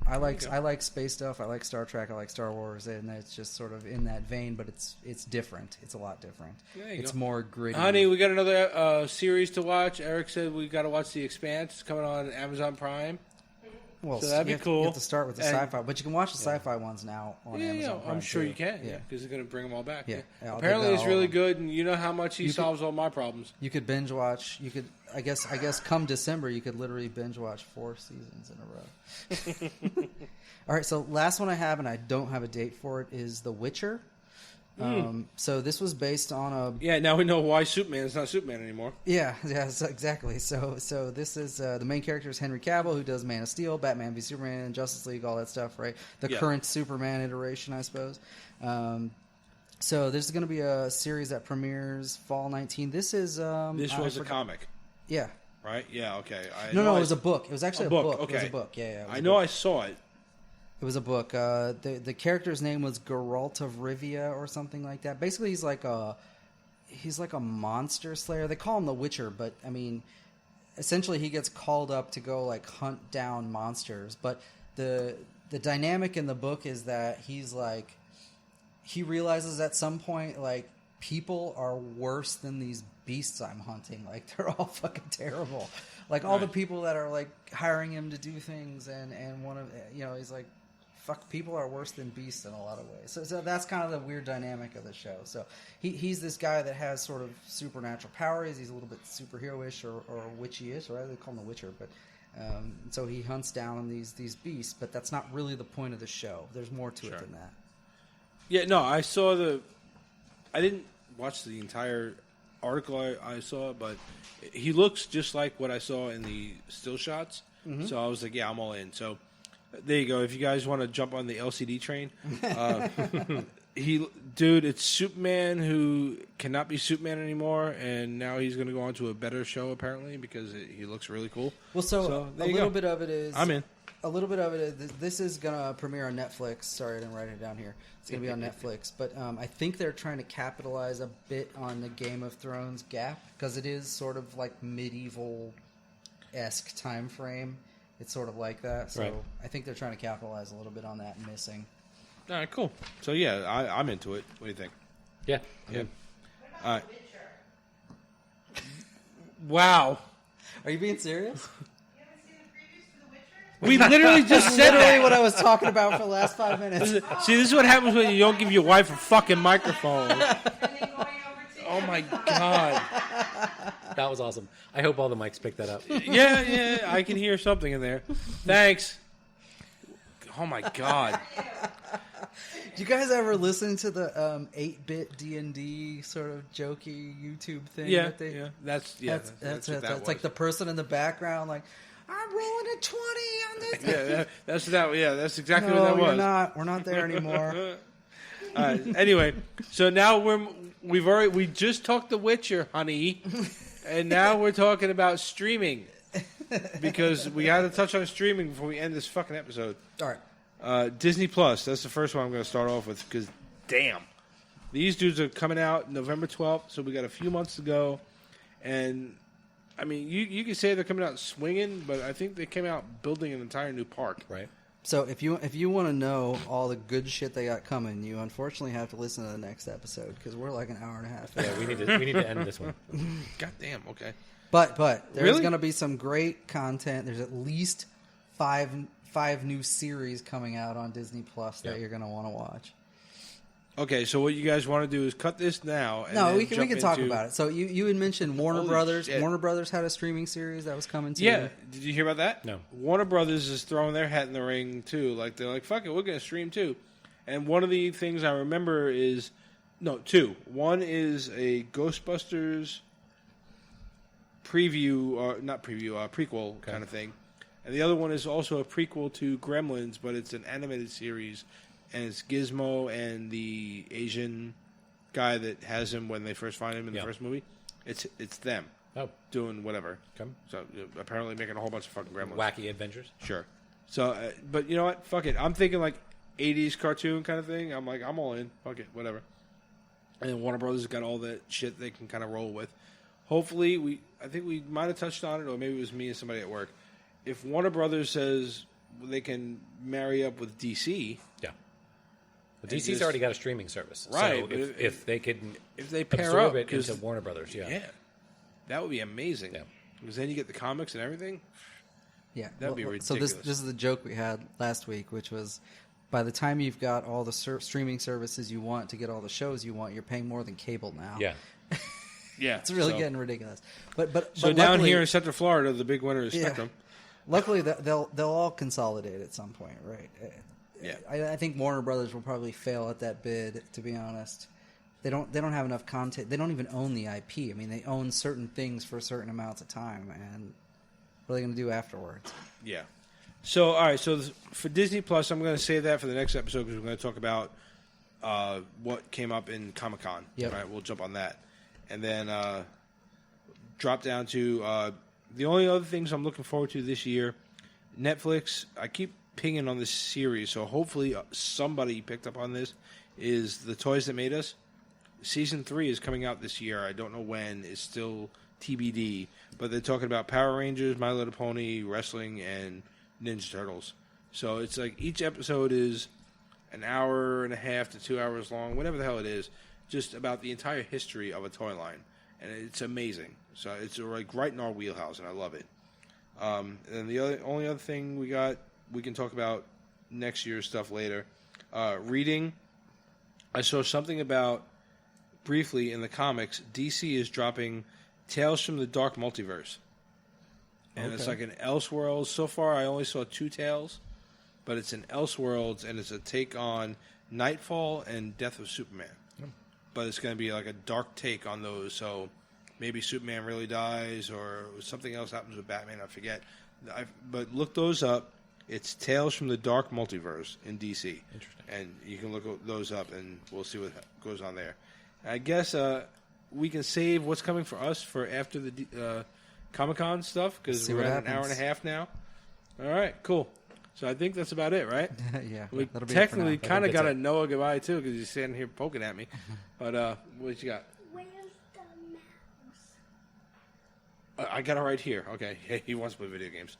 I like space stuff. I like Star Trek. I like Star Wars, and it's just sort of in that vein, but it's different. It's a lot different. There you It's go. more gritty. Honey, we got another series to watch. Eric said we got to watch The Expanse. It's coming on Amazon Prime. Well, so that'd be cool. You have to start with the And- sci-fi, but you can watch the sci-fi ones now on Amazon Prime. I'm sure too. you can. Yeah, because they're going to bring them all back. Yeah. Yeah, I'll Apparently, dig it's that really all of them. good, and you know how much he solves all my problems. You could binge watch. You could, I guess, come December, you could literally binge watch 4 seasons in a row. All right, so last one I have, and I don't have a date for it, is The Witcher. So this was based on a Yeah, now we know why Superman is not Superman anymore. yeah, so exactly. So this is the main character is Henry Cavill, who does Man of Steel, Batman v Superman, Justice League, all that stuff, right? The Yeah. current Superman iteration, I suppose. So there's going to be a series that premieres fall 19. This is This I was a forgot- comic, Yeah. right? Yeah, okay. No, it was a book. It was actually a book. Okay. It was a book. Yeah, it was I a know book. I saw it. It was a book. The character's name was Geralt of Rivia or something like that. Basically, he's like a monster slayer. They call him the Witcher, but I mean, essentially, he gets called up to go like hunt down monsters. But the dynamic in the book is that he realizes at some point like people are worse than these beasts I'm hunting. Like they're all fucking terrible. Like all the people that are like hiring him to do things and one of he's like, fuck, people are worse than beasts in a lot of ways. So that's kind of the weird dynamic of the show. So he's this guy that has sort of supernatural powers. He's a little bit superhero-ish or witchy-ish, right? They call him the Witcher, but so he hunts down these beasts. But that's not really the point of the show. There's more to it than that. Yeah, no, I saw I didn't watch the entire article I saw, but he looks just like what I saw in the still shots. Mm-hmm. So I was like, yeah, I'm all in. So there you go. If you guys want to jump on the LCD train, it's Superman who cannot be Superman anymore, and now he's going to go on to a better show apparently because he looks really cool. Well, so there a you little go. bit of it is I'm in. A little bit of it is this is gonna premiere on Netflix. Sorry, I didn't write it down here. It's gonna be on Netflix, but I think they're trying to capitalize a bit on the Game of Thrones gap because it is sort of like medieval-esque time frame. It's sort of like that, so Right. I think they're trying to capitalize a little bit on that missing. All right, cool. So yeah, I'm into it. What do you think? Yeah. Yeah. All right. Wow. Are you being serious? We literally just said Literally that. what I was talking about for the last 5 minutes. See, this is what happens when you don't give your wife a fucking microphone. Oh my god. That was awesome. I hope all the mics picked that up. Yeah, I can hear something in there. Thanks. Oh my god. Do you guys ever listen to the 8-bit D&D sort of jokey YouTube thing? Yeah, that they, yeah. That's what that was. like the person in the background, like, I'm rolling a 20 on this. That's that. Yeah, that's exactly No, what that was. you're not. We're not there anymore. Anyway, so now we just talked The Witcher, honey, and now we're talking about streaming because we got to touch on streaming before we end this fucking episode. All right. Disney Plus. That's the first one I'm going to start off with because, damn, these dudes are coming out November 12th, so we got a few months to go, and I mean, you can say they're coming out swinging, but I think they came out building an entire new park. Right. So if you want to know all the good shit they got coming, you unfortunately have to listen to the next episode because we're like an hour and a half. Yeah, we need to end this one. God damn. Okay. But there's Really? going to be some great content. There's at least five new series coming out on Disney Plus that you're going to want to watch. Okay, so what you guys want to do is cut this now. And No, then we can jump talk into- about it. So you had mentioned Warner Holy Brothers. shit. Warner Brothers had a streaming series that was coming too. Yeah, did you hear about that? No. Warner Brothers is throwing their hat in the ring too. Like they're like, "Fuck it, we're gonna stream too." And one of the things I remember is two. One is a Ghostbusters preview, or not preview, prequel kind of thing, and the other one is also a prequel to Gremlins, but it's an animated series, and it's Gizmo and the Asian guy that has him when they first find him in the first movie. It's them doing whatever. Okay. So apparently making a whole bunch of fucking Gremlins. Wacky adventures. Sure. So, but you know what? Fuck it. I'm thinking like 80s cartoon kind of thing. I'm like, I'm all in. Fuck it. Whatever. And then Warner Brothers has got all that shit they can kind of roll with. hopefully, I think we might have touched on it, or maybe it was me and somebody at work. If Warner Brothers says they can marry up with DC, Yeah. Well, DC's already got a streaming service, right? So if they could, if they pair absorb up it into Warner Brothers, yeah, that would be amazing. Yeah. Because then you get the comics and everything. Yeah, That'd be ridiculous. So this is the joke we had last week, which was, by the time you've got all the streaming services you want to get all the shows you want, you're paying more than cable now. yeah. Yeah, It's really getting ridiculous. But so down here in Central Florida, the big winner is Spectrum. Luckily, they'll all consolidate at some point, right? Yeah. I think Warner Brothers will probably fail at that bid. To be honest, they don't have enough content. They don't even own the IP. I mean, they own certain things for certain amounts of time, and what are they going to do afterwards? Yeah. So all right. So for Disney Plus, I'm going to save that for the next episode because we're going to talk about what came up in Comic-Con. Yep. All right, we'll jump on that, and then drop down to the only other things I'm looking forward to this year. Netflix. I keep pinging on this series, so hopefully somebody picked up on this. Is The Toys That Made Us? Season 3 is coming out this year. I don't know when. It's still TBD. But they're talking about Power Rangers, My Little Pony, wrestling, and Ninja Turtles. So it's like each episode is an hour and a half to 2 hours long, whatever the hell it is, just about the entire history of a toy line. And it's amazing. So it's like right in our wheelhouse, and I love it. And the only other thing we can talk about next year's stuff later. Reading. I saw something about, briefly in the comics, DC is dropping Tales from the Dark Multiverse. And it's like an Elseworlds. So far, I only saw 2 tales, but it's an Elseworlds, and it's a take on Nightfall and Death of Superman. But it's going to be like a dark take on those, so maybe Superman really dies, or something else happens with Batman, I forget. But look those up. It's Tales from the Dark Multiverse in DC. Interesting. And you can look those up, and we'll see what goes on there. I guess we can save what's coming for us for after the Comic-Con stuff, because we're at an hour and a half now. All right, cool. So I think that's about it, right? Yeah. We that'll be technically kind of got it. to Noah goodbye, too, because he's standing here poking at me. But what you got? Where's the mouse? I got it right here. Okay, he wants to play video games.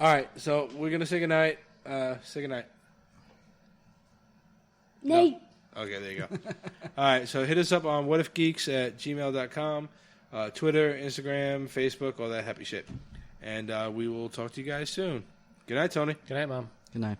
All right, so we're going to say goodnight. Say goodnight. Nate. Okay, there you go. All right, so hit us up on whatifgeeks@gmail.com, Twitter, Instagram, Facebook, all that happy shit. And we will talk to you guys soon. Good night, Tony. Good night, Mom. Good night.